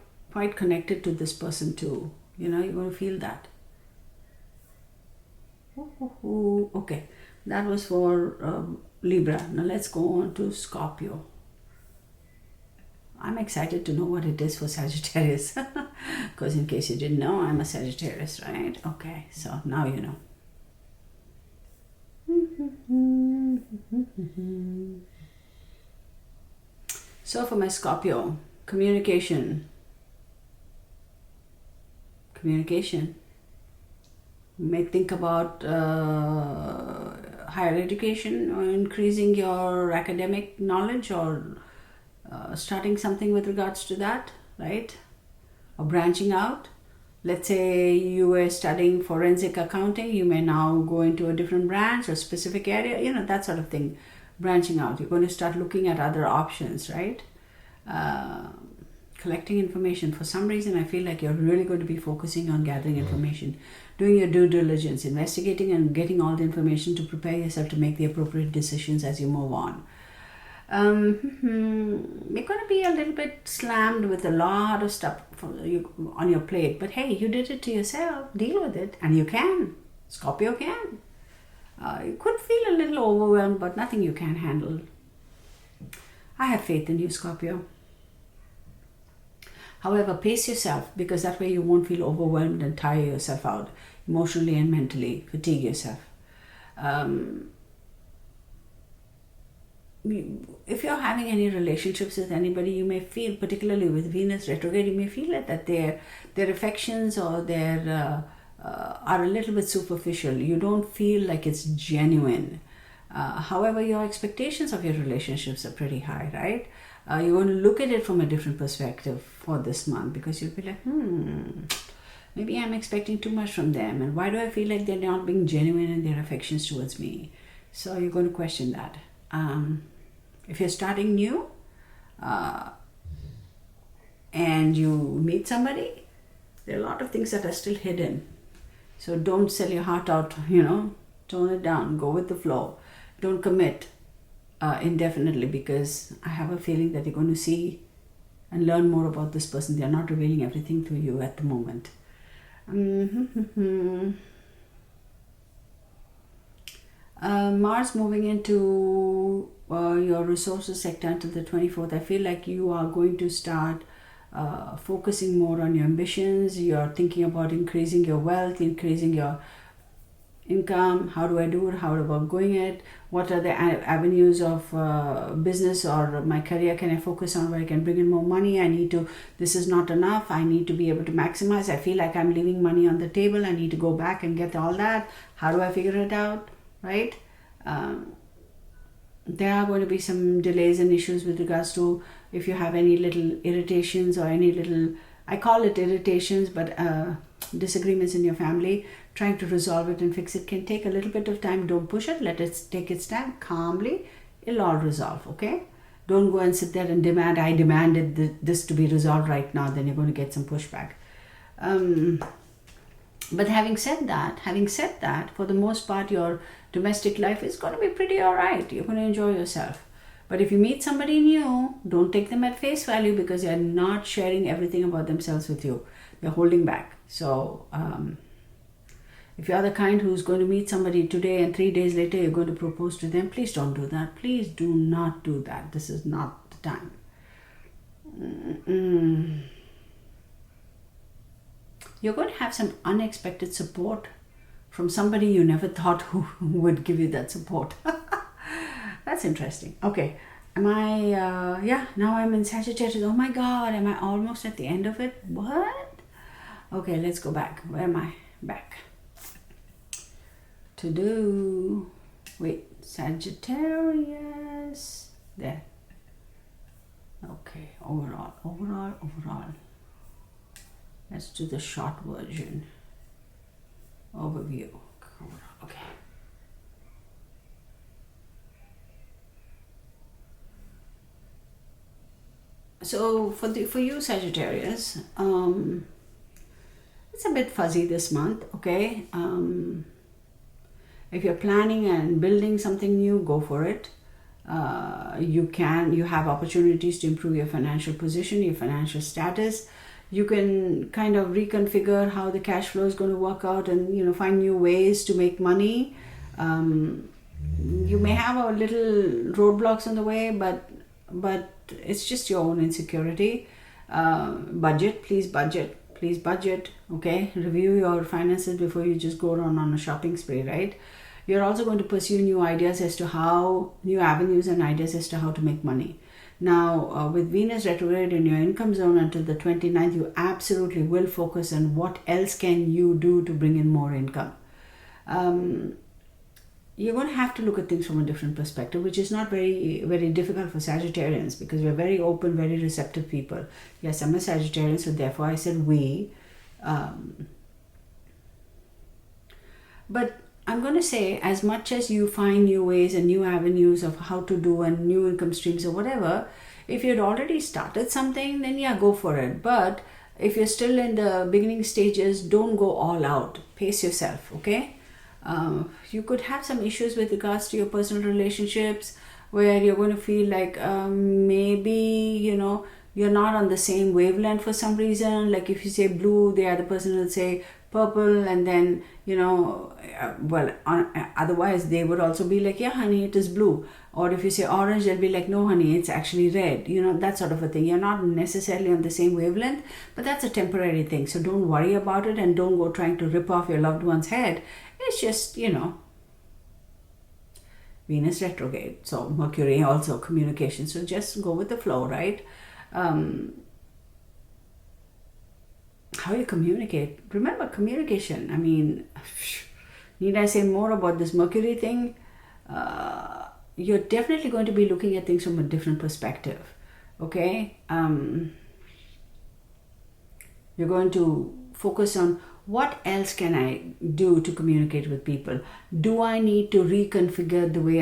connected to this person too. You know, you're going to feel that. Okay, that was for Libra. Now let's go on to Scorpio. I'm excited to know what it is for Sagittarius, because in case you didn't know, I'm a Sagittarius, right? Okay, so now you know. So for my Scorpio, communication. You may think about higher education, or increasing your academic knowledge, or starting something with regards to that, right? Or branching out. Let's say you were studying forensic accounting, you may now go into a different branch or specific area, you know, that sort of thing. Branching out. You're going to start looking at other options, right? Collecting information. For some reason, I feel like you're really going to be focusing on gathering information, doing your due diligence, investigating and getting all the information to prepare yourself to make the appropriate decisions as you move on. You're going to be a little bit slammed with a lot of stuff on your plate, but hey, you did it to yourself. Deal with it, and you can. Scorpio can. You could feel a little overwhelmed, but nothing you can't handle. I have faith in you, Scorpio. However, pace yourself, because that way you won't feel overwhelmed and tire yourself out emotionally and mentally, fatigue yourself. If you're having any relationships with anybody, you may feel, particularly with Venus retrograde, you may feel that their affections or their are a little bit superficial. You don't feel like it's genuine. However, your expectations of your relationships are pretty high, right? You're going to look at it from a different perspective for this month, because you'll be like, maybe I'm expecting too much from them, and why do I feel like they're not being genuine in their affections towards me? So you're going to question that. If you're starting new and you meet somebody, there are a lot of things that are still hidden. So don't sell your heart out, you know, tone it down, go with the flow. Don't commit indefinitely, because I have a feeling that you're going to see and learn more about this person. They're not revealing everything to you at the moment. Mars moving into your resources sector until the 24th. I feel like you are going to start focusing more on your ambitions. You're thinking about increasing your wealth, increasing your income. How do I do it? How about going it? What are the avenues of business or my career can I focus on where I can bring in more money? This is not enough. I need to be able to maximize. I feel like I'm leaving money on the table. I need to go back and get all that. How do I figure it out? Right? There are going to be some delays and issues with regards to if you have any little irritations or any little, I call it irritations, but disagreements in your family. Trying to resolve it and fix it can take a little bit of time. Don't push it. Let it take its time calmly. It'll all resolve, okay? Don't go and sit there and demand, I demanded this to be resolved right now. Then you're going to get some pushback. But having said that, for the most part, your domestic life is going to be pretty all right. You're going to enjoy yourself. But if you meet somebody new, don't take them at face value because they're not sharing everything about themselves with you. They're holding back. So if you're the kind who's going to meet somebody today and 3 days later you're going to propose to them, please don't do that. Please do not do that. This is not the time. You're going to have some unexpected support from somebody you never thought who would give you that support. That's interesting. Okay. Now I'm in Sagittarius. Oh my God, am I almost at the end of it? What? Okay, let's go back. Where am I? Back. Sagittarius. There. Okay, overall. Let's do the short version. Overview. Okay. So for you Sagittarius, it's a bit fuzzy this month, okay? If you're planning and building something new, go for it. You have opportunities to improve your financial position, your financial status. You can kind of reconfigure how the cash flow is going to work out and, find new ways to make money. You may have a little roadblocks on the way, but it's just your own insecurity. Please budget, okay? Review your finances before you just go on a shopping spree, right? You're also going to pursue new avenues as to how to make money. Now, with Venus retrograde in your income zone until the 29th, you absolutely will focus on what else can you do to bring in more income. You're going to have to look at things from a different perspective, which is not very, very difficult for Sagittarians because we're very open, very receptive people. Yes, I'm a Sagittarian, so therefore I said we. But I'm going to say, as much as you find new ways and new avenues of how to do and new income streams or whatever, if you'd already started something, then yeah, go for it. But if you're still in the beginning stages, don't go all out. Pace yourself, okay? You could have some issues with regards to your personal relationships where you're going to feel like maybe, you're not on the same wavelength for some reason. Like if you say blue, the other person will say purple, and then, otherwise they would also be like, yeah, honey, it is blue. Or if you say orange, they'll be like, no, honey, it's actually red. That sort of a thing. You're not necessarily on the same wavelength, but that's a temporary thing. So don't worry about it and don't go trying to rip off your loved one's head. It's just, Venus retrograde. So Mercury also communication. So just go with the flow, right? How you communicate. Remember communication. I mean, need I say more about this Mercury thing? You're definitely going to be looking at things from a different perspective. Okay? You're going to focus on what else can I do to communicate with people? Do I need to reconfigure the way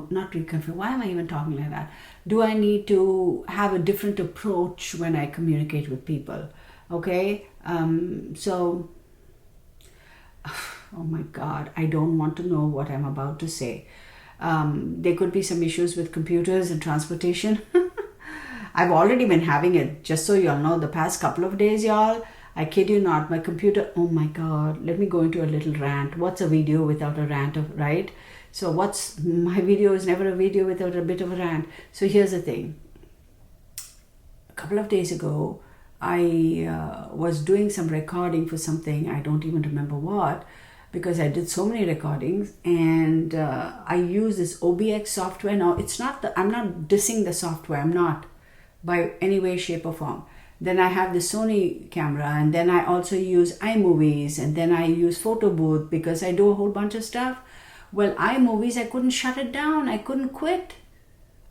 not reconfigure, why am I even talking like that? Do I need to have a different approach when I communicate with people? Okay, oh my God, I don't want to know what I'm about to say. There could be some issues with computers and transportation. I've already been having it, just so y'all know, the past couple of days, y'all. I kid you not, my computer, oh my God, let me go into a little rant. What's a video without a rant, right? So my video is never a video without a bit of a rant. So here's the thing. A couple of days ago, I was doing some recording for something, I don't even remember what, because I did so many recordings, and I use this OBX software. Now, I'm not dissing the software, I'm not, by any way, shape or form. Then I have the Sony camera, and then I also use iMovies, and then I use Photo Booth because I do a whole bunch of stuff. Well, iMovies, I couldn't shut it down. I couldn't quit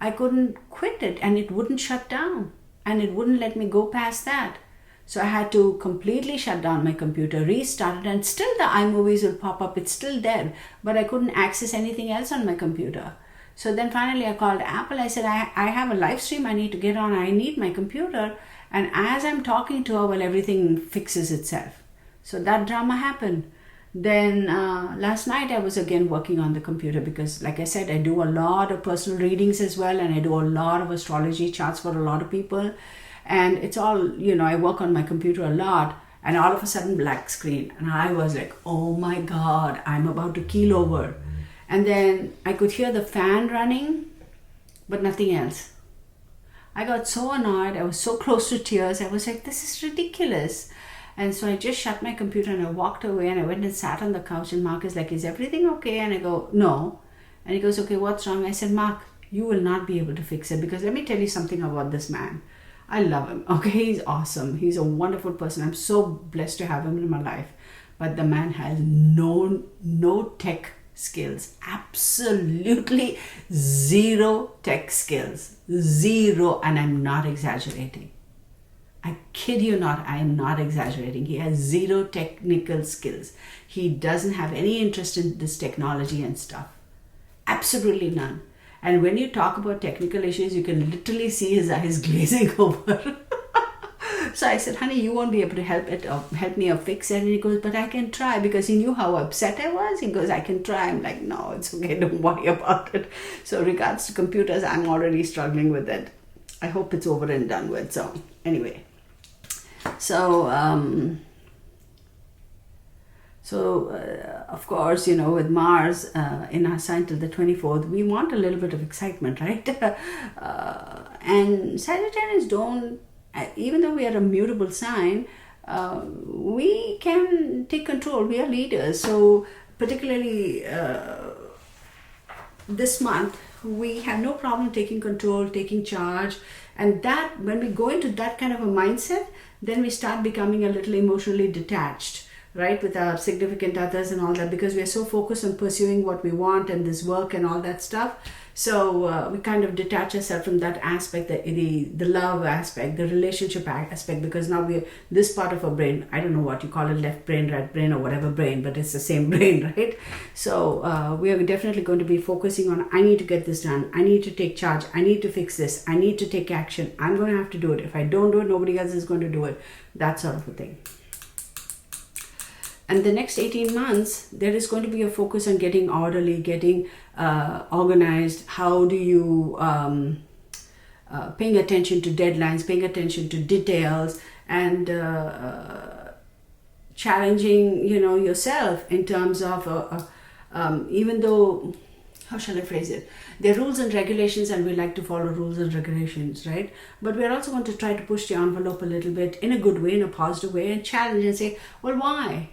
it, and it wouldn't shut down, and it wouldn't let me go past that. So I had to completely shut down my computer, restart it, and still the iMovies will pop up. It's still there, but I couldn't access anything else on my computer. So then finally I called Apple. I said, I have a live stream I need to get on. I need my computer. And as I'm talking to her, well, everything fixes itself. So that drama happened. Then last night I was again working on the computer because, like I said, I do a lot of personal readings as well, and I do a lot of astrology charts for a lot of people. And it's all, I work on my computer a lot, and all of a sudden black screen. And I was like, oh my God, I'm about to keel over. And then I could hear the fan running, but nothing else. I got so annoyed. I was so close to tears. I was like, this is ridiculous. And so I just shut my computer and I walked away, and I went and sat on the couch, and Mark is like, is everything okay? And I go, no. And he goes, okay, what's wrong? I said, Mark, you will not be able to fix it, because let me tell you something about this man. I love him. Okay, he's awesome. He's a wonderful person. I'm so blessed to have him in my life. But the man has no tech skills. Absolutely zero tech skills. Zero. And I'm not exaggerating. I kid you not, I am not exaggerating. He has zero technical skills. He doesn't have any interest in this technology and stuff. Absolutely none. And when you talk about technical issues, you can literally see his eyes glazing over. So I said, honey, you won't be able to help me or fix it. And he goes, but I can try, because he knew how upset I was. He goes, I can try. I'm like, no, it's okay. Don't worry about it. So regards to computers, I'm already struggling with it. I hope it's over and done with. So anyway. So, of course, with Mars in our sign till the 24th, we want a little bit of excitement, right? And Sagittarians don't, even though we are a mutable sign, we can take control. We are leaders. So particularly this month, we have no problem taking control, taking charge. And that, when we go into that kind of a mindset, then we start becoming a little emotionally detached, right, with our significant others and all that, because we are so focused on pursuing what we want and this work and all that stuff. So we kind of detach ourselves from that aspect, the love aspect, the relationship aspect, because now we're this part of our brain, I don't know what you call it, left brain, right brain, or whatever brain, but it's the same brain, right? So we are definitely going to be focusing on, I need to get this done, I need to take charge, I need to fix this, I need to take action, I'm going to have to do it. If I don't do it, nobody else is going to do it. That sort of a thing. And the next 18 months, there is going to be a focus on getting orderly, getting organized. How do you paying attention to deadlines, paying attention to details, and challenging, yourself in terms of even though, how shall I phrase it? There are rules and regulations, and we like to follow rules and regulations, right? But we're also going to try to push the envelope a little bit in a good way, in a positive way, and challenge and say, well, why?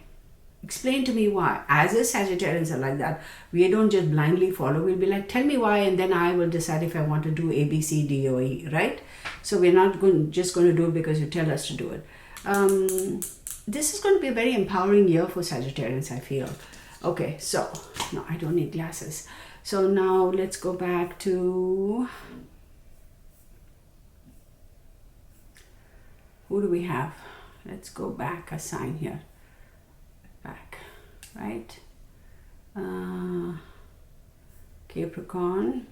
Explain to me why. As a Sagittarians are like that. We don't just blindly follow. We'll be like, tell me why, and then I will decide if I want to do A, B, C, D, or E, right? So we're not just going to do it because you tell us to do it. This is going to be a very empowering year for Sagittarians, I feel. Okay, so, no, I don't need glasses. So now let's go back to, who do we have? Let's go back a sign here. Back, right? Capricorn.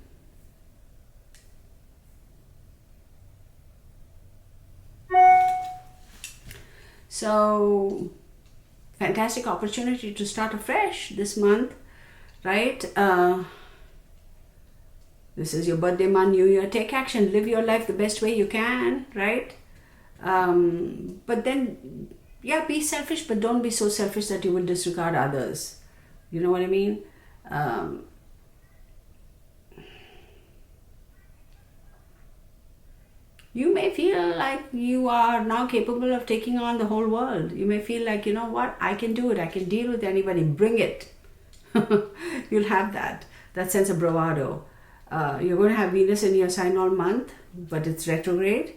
So, fantastic opportunity to start afresh this month, right? This is your birthday month, New Year. Take action, live your life the best way you can, right? But then, yeah, be selfish, but don't be so selfish that you will disregard others. You know what I mean? You may feel like you are now capable of taking on the whole world. You may feel like, you know what, I can do it. I can deal with anybody. Bring it. You'll have that sense of bravado. You're going to have Venus in your sign all month, but it's retrograde.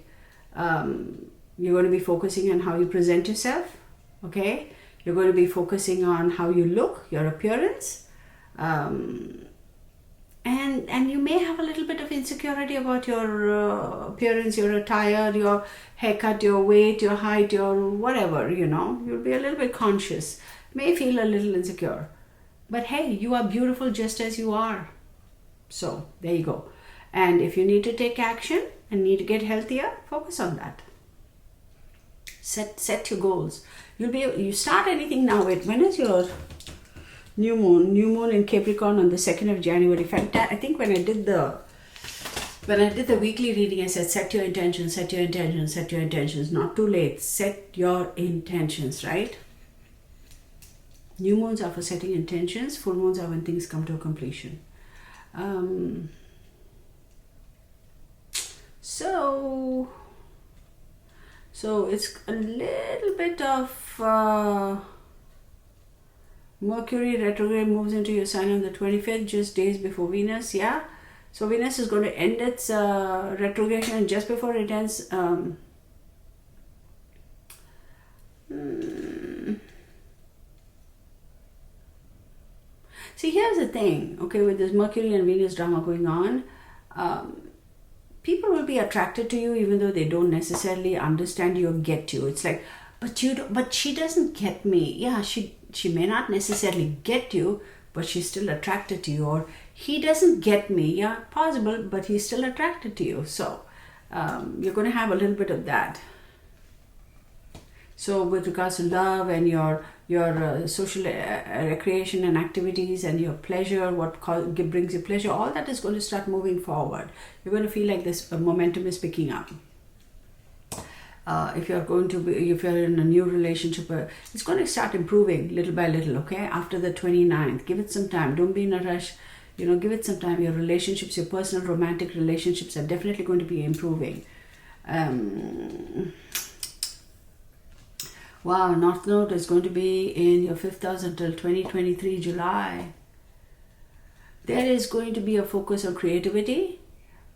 You're going to be focusing on how you present yourself. Okay? You're going to be focusing on how you look, your appearance. And you may have a little bit of insecurity about your appearance, your attire, your haircut, your weight, your height, your whatever, you know. You'll be a little bit conscious. May feel a little insecure. But hey, you are beautiful just as you are. So, there you go. And if you need to take action and need to get healthier, focus on that. Set your goals. You start anything now. Wait, when is your new moon in Capricorn on the 2nd of January. I think when I did the weekly reading, I said set your intentions, set your intentions, set your intentions. Not too late. Set your intentions, right? New moons are for setting intentions. Full moons are when things come to a completion. So it's a little bit of Mercury retrograde moves into your sign on the 25th, just days before Venus, yeah? So Venus is going to end its retrogression just before it ends. See, here's the thing, okay, with this Mercury and Venus drama going on, people will be attracted to you even though they don't necessarily understand you or get you. It's like, but she doesn't get me. Yeah, she may not necessarily get you, but she's still attracted to you. Or he doesn't get me. Yeah, possible, but he's still attracted to you. So you're going to have a little bit of that. So with regards to love and your social recreation and activities and your pleasure, what brings you pleasure, all that is going to start moving forward. You're going to feel like this momentum is picking up. If you're in a new relationship, it's going to start improving little by little, okay? After the 29th, give it some time. Don't be in a rush. Give it some time. Your relationships, your personal romantic relationships are definitely going to be improving. Wow, North Node is going to be in your 5th house until 2023 July. There is going to be a focus on creativity,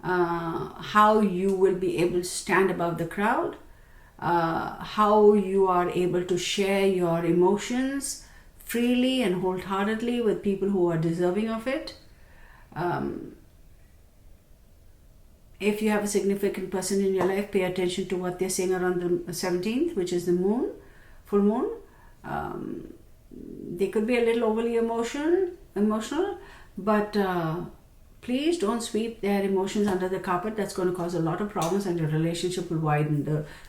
how you will be able to stand above the crowd, how you are able to share your emotions freely and wholeheartedly with people who are deserving of it. If you have a significant person in your life, pay attention to what they're saying around the 17th, which is the moon, full moon. They could be a little overly emotional, but please don't sweep their emotions under the carpet. That's going to cause a lot of problems and your relationship will widen.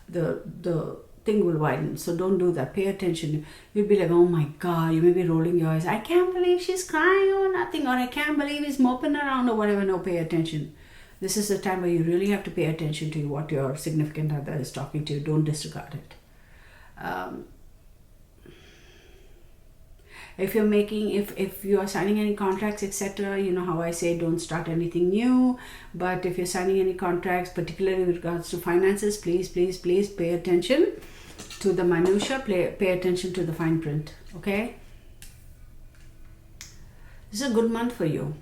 The thing will widen. So don't do that. Pay attention. You'll be like, oh my God, you may be rolling your eyes. I can't believe she's crying or nothing, or I can't believe he's moping around or whatever. No, pay attention. This is the time where you really have to pay attention to what your significant other is talking to you. Don't disregard it. If you are signing any contracts, etc., you know how I say don't start anything new. But if you're signing any contracts, particularly with regards to finances, please pay attention to the minutia. Pay attention to the fine print. Okay. This is a good month for you.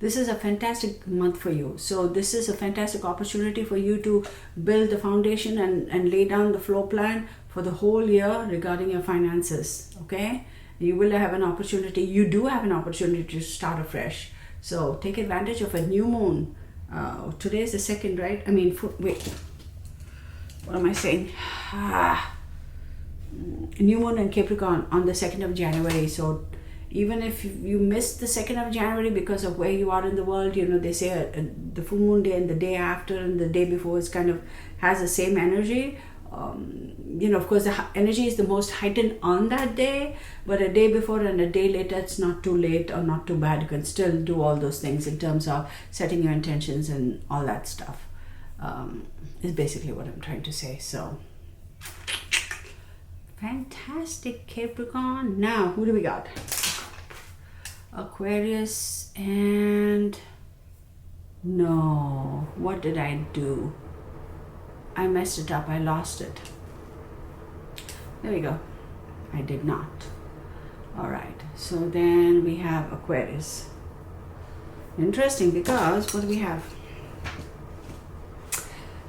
This is a fantastic month for you. So this is a fantastic opportunity for you to build the foundation and lay down the floor plan for the whole year regarding your finances. Okay? You will have an opportunity. You do have an opportunity to start afresh. So take advantage of a new moon. Today is the 2nd, right? Wait. What am I saying? New moon in Capricorn on the 2nd of January. So even if you missed the 2nd of January because of where you are in the world, they say the full moon day and the day after and the day before is kind of has the same energy. Of course, the energy is the most heightened on that day, but a day before and a day later, it's not too late or not too bad. You can still do all those things in terms of setting your intentions and all that stuff. Is basically what I'm trying to say. So, fantastic, Capricorn. Now, who do we got? Aquarius and No, what did I do? I messed it up. I lost it. There we go. I did not. All right. So then we have Aquarius. Interesting, because what do we have?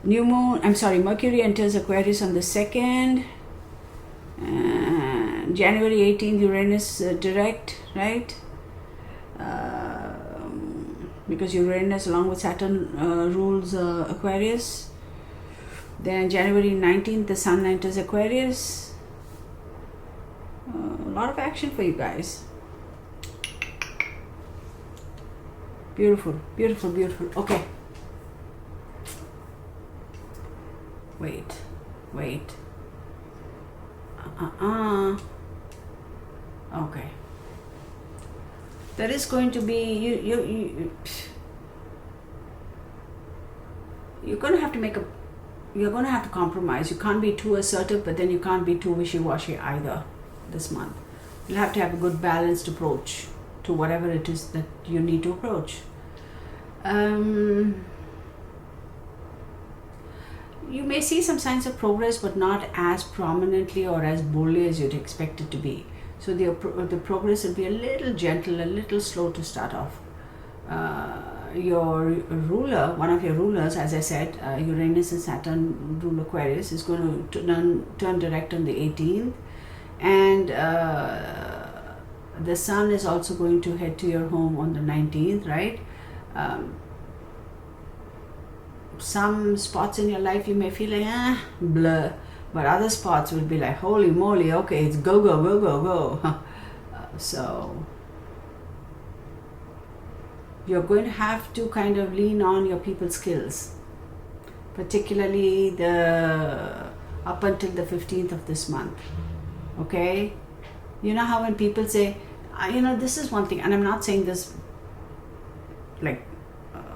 Mercury enters Aquarius on the 2nd. January 18th, Uranus direct, right? Because Uranus along with Saturn rules Aquarius. Then January 19th, the Sun enters Aquarius. A lot of action for you guys. Beautiful, beautiful, beautiful. Okay. Wait. Okay. There is going to be you're going to have to compromise. You can't be too assertive, but then you can't be too wishy-washy either this month. You'll have to have a good balanced approach to whatever it is that you need to approach. You may see some signs of progress, but not as prominently or as boldly as you'd expect it to be. So the progress will be a little gentle, a little slow to start off. Your ruler, one of your rulers, as I said, Uranus and Saturn rule Aquarius, is going to turn direct on the 18th. And the Sun is also going to head to your home on the 19th, right? Some spots in your life you may feel like, blur. But other spots will be like, holy moly, okay, it's go, go, go, go, go. So you're going to have to kind of lean on your people skills, particularly up until the 15th of this month. Okay? You know how when people say, this is one thing, and I'm not saying this like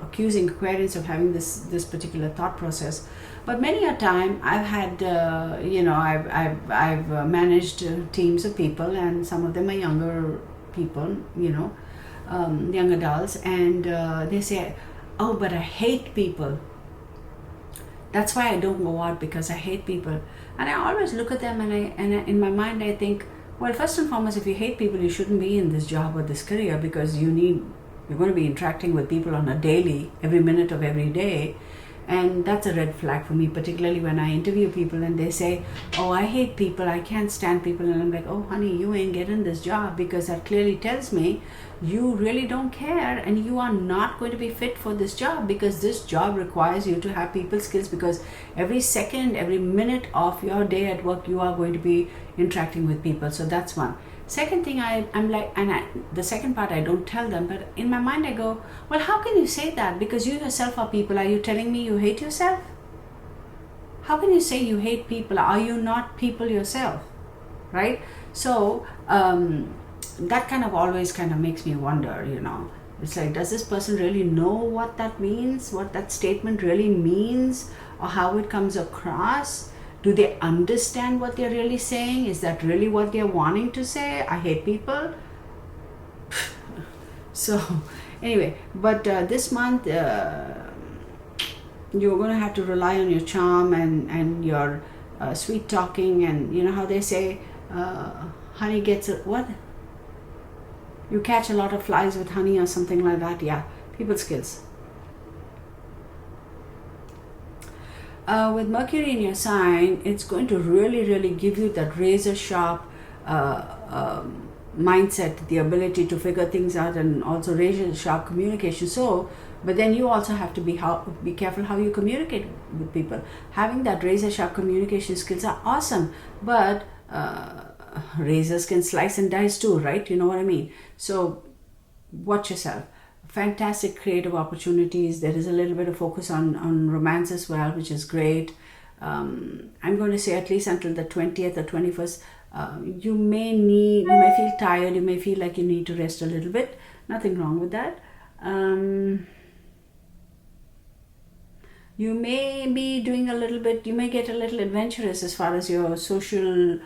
accusing Aquarians of having this particular thought process, but many a time I've had I've managed teams of people, and some of them are younger people, young adults, and they say, oh, but I hate people. That's why I don't go out, because I hate people. And I always look at them, and in my mind I think, well, first and foremost, if you hate people, you shouldn't be in this job or this career, because you're going to be interacting with people on a daily, every minute of every day. And that's a red flag for me, particularly when I interview people and they say, oh, I hate people, I can't stand people. And I'm like, oh, honey, you ain't getting this job, because that clearly tells me you really don't care, and you are not going to be fit for this job, because this job requires you to have people skills, because every second, every minute of your day at work, you are going to be interacting with people. So that's one. Second thing, I'm like, the second part I don't tell them, but in my mind I go, well, how can you say that? Because you yourself are people. Are you telling me you hate yourself? How can you say you hate people? Are you not people yourself? Right? So that kind of always kind of makes me wonder, It's like, does this person really know what that means, what that statement really means, or how it comes across? Do they understand what they're really saying? Is that really what they're wanting to say? I hate people. So anyway, but this month you're going to have to rely on your charm and your sweet talking, and you know how they say, honey gets what? You catch a lot of flies with honey or something like that. Yeah, people skills. With Mercury in your sign, it's going to really, really give you that razor sharp mindset, the ability to figure things out, and also razor sharp communication. So, but then you also have to be careful how you communicate with people. Having that razor sharp communication skills are awesome, but razors can slice and dice too, right? You know what I mean? So watch yourself. Fantastic creative opportunities. There is a little bit of focus on romance as well, which is great. I'm going to say at least until the 20th or 21st, you may feel tired, you may feel like you need to rest a little bit. Nothing wrong with that. You may be doing a little bit, you may get a little adventurous as far as your social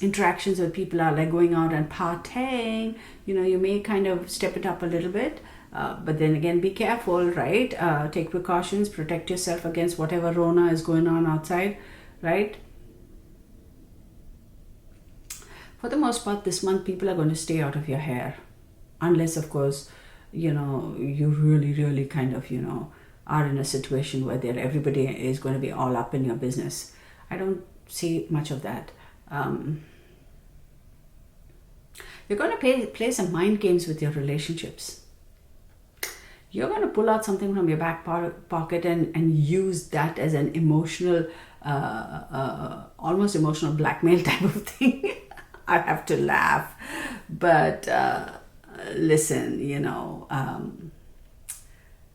interactions with people are, like going out and partying. You may kind of step it up a little bit. But then again, be careful, right? Take precautions, protect yourself against whatever Rona is going on outside, right? For the most part, this month, people are going to stay out of your hair. Unless, of course, you know, you really, really kind of, you know, are in a situation where everybody is going to be all up in your business. I don't see much of that. You're going to play some mind games with your relationships. You're going to pull out something from your back pocket and use that as an emotional, almost emotional blackmail type of thing. I have to laugh. But listen, you know,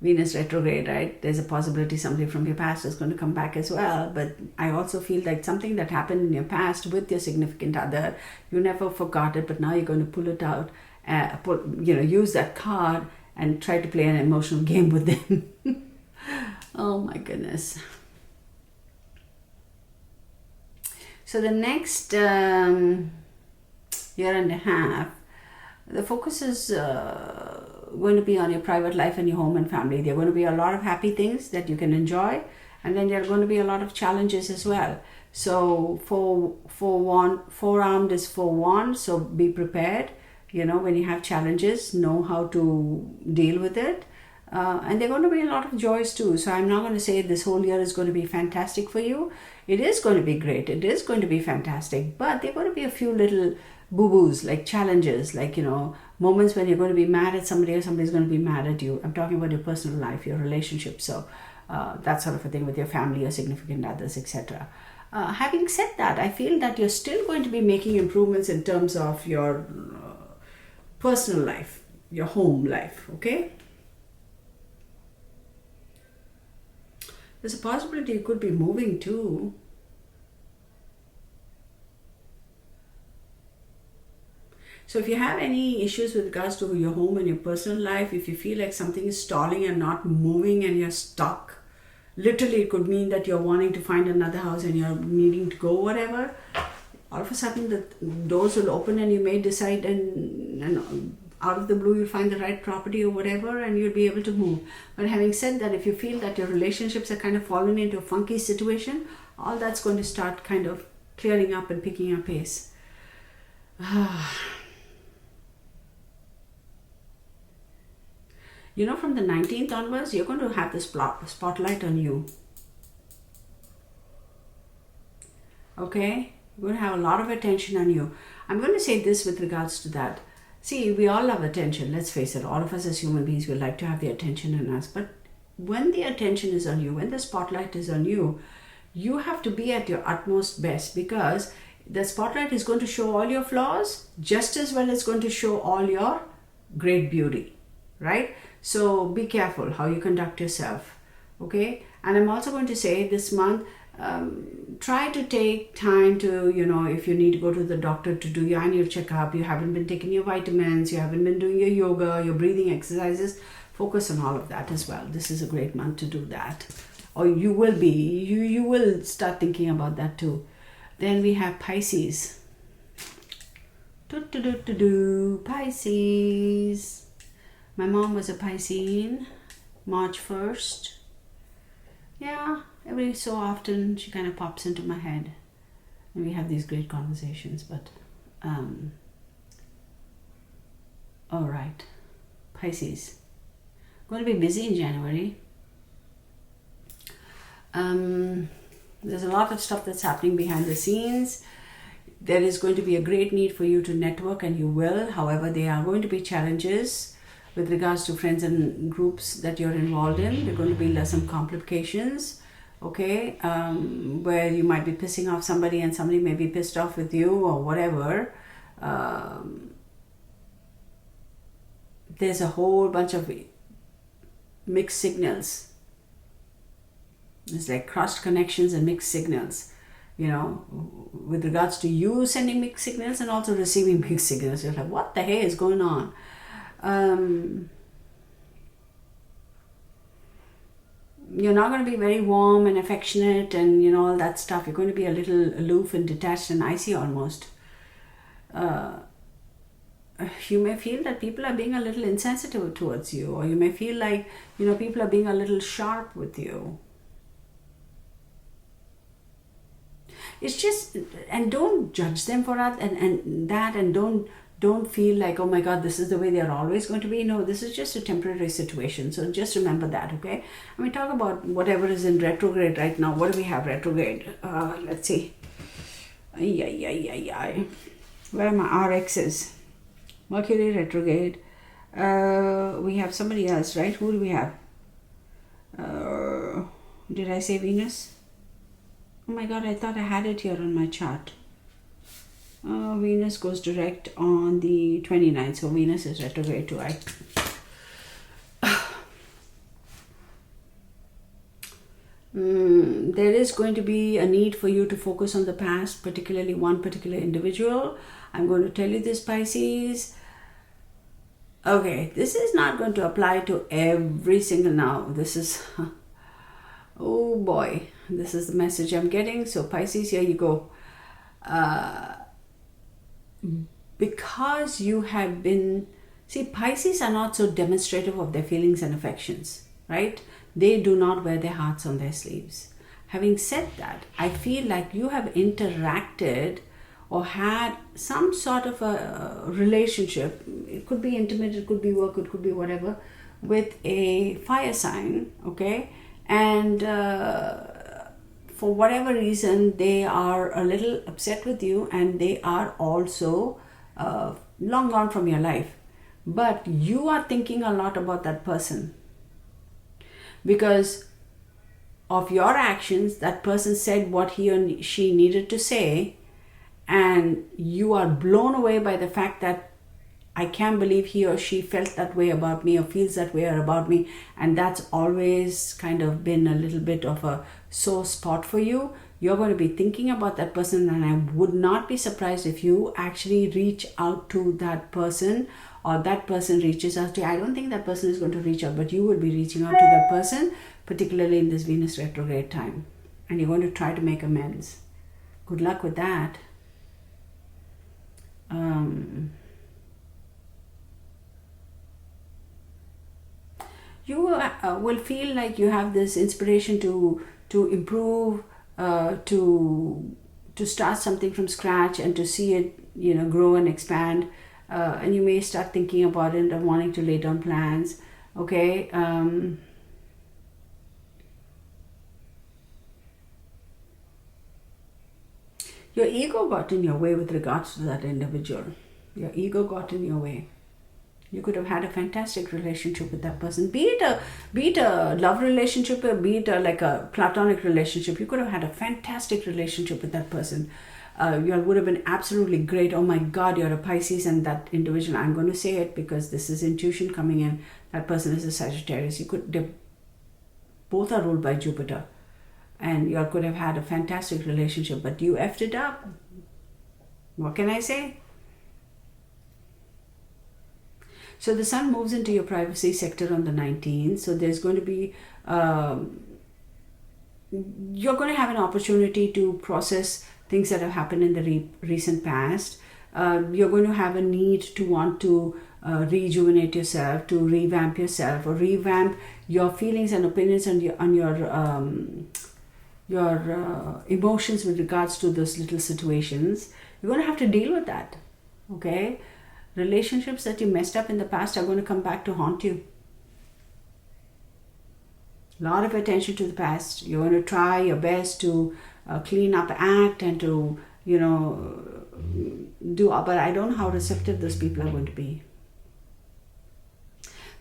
Venus retrograde, right? There's a possibility somebody from your past is going to come back as well. But I also feel like something that happened in your past with your significant other, you never forgot it, but now you're going to pull it out, use that card and try to play an emotional game with them. Oh my goodness. So the next year and a half, the focus is going to be on your private life and your home and family. There are going to be a lot of happy things that you can enjoy, and then there are going to be a lot of challenges as well. So forearmed is forewarned, so be prepared. You know, when you have challenges, know how to deal with it. And there are going to be a lot of joys too. So I'm not going to say this whole year is going to be fantastic for you. It is going to be great. It is going to be fantastic. But there are going to be a few little boo-boos, like challenges, like, you know, moments when you're going to be mad at somebody or somebody's going to be mad at you. I'm talking about your personal life, your relationship. So that sort of a thing with your family, your significant others, etc. Having said that, I feel that you're still going to be making improvements in terms of your personal life, your home life, okay? There's a possibility you could be moving too. So if you have any issues with regards to your home and your personal life, if you feel like something is stalling and not moving and you're stuck, literally it could mean that you're wanting to find another house and you're needing to go whatever, all of a sudden the doors will open and you may decide and out of the blue you'll find the right property or whatever and you'll be able to move. But having said that, if you feel that your relationships are kind of fallen into a funky situation, all that's going to start kind of clearing up and picking up pace. You know, from the 19th onwards, you're going to have the spotlight on you. Okay? You're going to have a lot of attention on you. I'm going to say this with regards to that. See, we all love attention. Let's face it. All of us as human beings, we like to have the attention on us. But when the attention is on you, when the spotlight is on you, you have to be at your utmost best, because the spotlight is going to show all your flaws just as well as going to show all your great beauty, right? So be careful how you conduct yourself, okay? And I'm also going to say this month, try to take time to, you know, if you need to go to the doctor to do your annual checkup, you haven't been taking your vitamins, you haven't been doing your yoga, your breathing exercises, focus on all of that as well. This is a great month to do that. Or you will be, you will start thinking about that too. Then we have Pisces. Pisces. My mom was a Piscean, March 1st. Yeah, every so often she kind of pops into my head and we have these great conversations, but all right. Pisces. Going to be busy in January. There's a lot of stuff that's happening behind the scenes. There is going to be a great need for you to network, and you will. However, there are going to be challenges with regards to friends and groups that you're involved in. There are going to be some complications, okay, where you might be pissing off somebody and somebody may be pissed off with you or whatever. There's a whole bunch of mixed signals. It's like crossed connections and mixed signals, you know, with regards to you sending mixed signals and also receiving mixed signals. You're like, what the hell is going on? You're not going to be very warm and affectionate and, you know, all that stuff. You're going to be a little aloof and detached and icy almost. you may feel that people are being a little insensitive towards you, or you may feel like, people are being a little sharp with you. It's just, and don't judge them for that, and don't feel like, oh my God, this is the way they are always going to be. No, this is just a temporary situation. So just remember that, okay? I mean, talk about whatever is in retrograde right now. What do we have retrograde? Let's see. Where are my RXs? Mercury retrograde. We have somebody else, right? Who do we have? Did I say Venus? Oh my God, I thought I had it here on my chart. Venus goes direct on the 29th, so Venus is retrograde too, right? There is going to be a need for you to focus on the past, particularly one particular individual. I'm going to tell you this, Pisces. Okay, this is not going to apply to every single now. This is, oh boy, this is the message I'm getting. So Pisces, here you go. Because you have been, see, Pisces are not so demonstrative of their feelings and affections, right? They do not wear their hearts on their sleeves. Having said that, I feel like you have interacted or had some sort of a relationship. It could be intimate, it could be work, it could be whatever, with a fire sign, okay? And for whatever reason, they are a little upset with you, and they are also long gone from your life. But you are thinking a lot about that person. Because of your actions, that person said what he or she needed to say, and you are blown away by the fact that I can't believe he or she felt that way about me or feels that way about me, and that's always kind of been a little bit of a sore spot for you. You're going to be thinking about that person, and I would not be surprised if you actually reach out to that person, or that person reaches out to you. I don't think that person is going to reach out, but you will be reaching out to that person, particularly in this Venus retrograde time, and you're going to try to make amends. Good luck with that. You will feel like you have this inspiration to improve, to start something from scratch, and to see it, grow and expand. And you may start thinking about it and wanting to lay down plans. Okay. Your ego got in your way with regards to that individual. Your ego got in your way. You could have had a fantastic relationship with that person. Be it a love relationship, or be it like a platonic relationship. You could have had a fantastic relationship with that person. You would have been absolutely great. Oh my God, you're a Pisces, and that individual, I'm going to say it because this is intuition coming in. That person is a Sagittarius. They both are ruled by Jupiter. And you could have had a fantastic relationship, but you effed it up. What can I say? So the sun moves into your privacy sector on the 19th. So there's going to be, you're going to have an opportunity to process things that have happened in the recent past. You're going to have a need to want to rejuvenate yourself, to revamp yourself, or revamp your feelings and opinions on your emotions with regards to those little situations. You're going to have to deal with that, okay? Relationships that you messed up in the past are going to come back to haunt you. A lot of attention to the past. You're going to try your best to clean up act and to, do, but I don't know how receptive those people are going to be.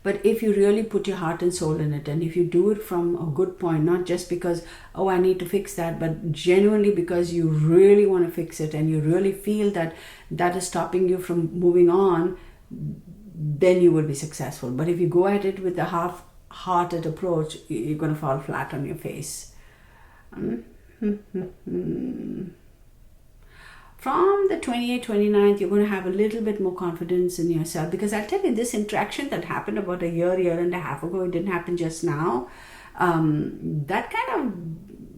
But if you really put your heart and soul in it, and if you do it from a good point, not just because, oh, I need to fix that, but genuinely because you really want to fix it and you really feel that that is stopping you from moving on, then you will be successful. But if you go at it with a half-hearted approach, you're going to fall flat on your face. From the 28th, 29th, you're going to have a little bit more confidence in yourself, because I'll tell you, this interaction that happened about a year and a half ago, it didn't happen just now. That kind of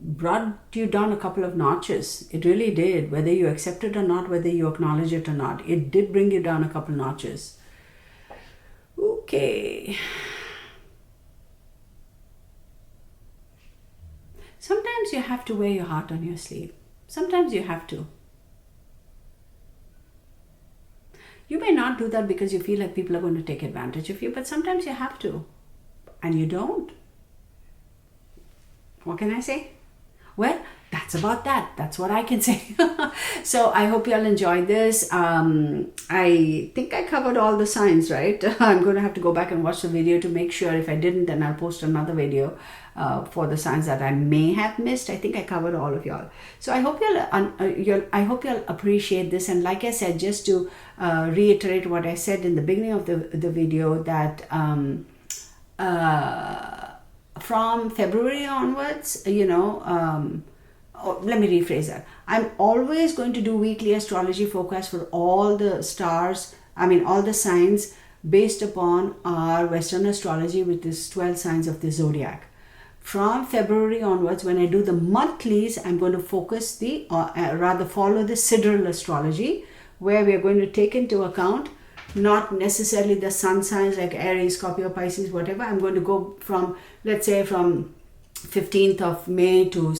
brought you down a couple of notches. It really did. Whether you accept it or not, whether you acknowledge it or not, it did bring you down a couple notches. Okay. Sometimes you have to wear your heart on your sleeve. Sometimes you have to. You may not do that because you feel like people are going to take advantage of you, but sometimes you have to. And you don't. What can I say? Well, that's about that. That's what I can say. So I hope you all enjoyed this. I think I covered all the signs, right? I'm going to have to go back and watch the video to make sure. If I didn't, then I'll post another video for the signs that I may have missed. I think I covered all of y'all. So I hope you'll appreciate this. And like I said, just to reiterate what I said in the beginning of the video, that from February onwards, let me rephrase that. I'm always going to do weekly astrology forecast for all the stars, all the signs based upon our Western astrology, which is 12 signs of the zodiac. From February onwards, when I do the monthlies, I'm going to focus follow the sidereal astrology, where we are going to take into account not necessarily the sun signs like Aries, Scorpio, Pisces, whatever. I'm going to go from, let's say, from 15th of May to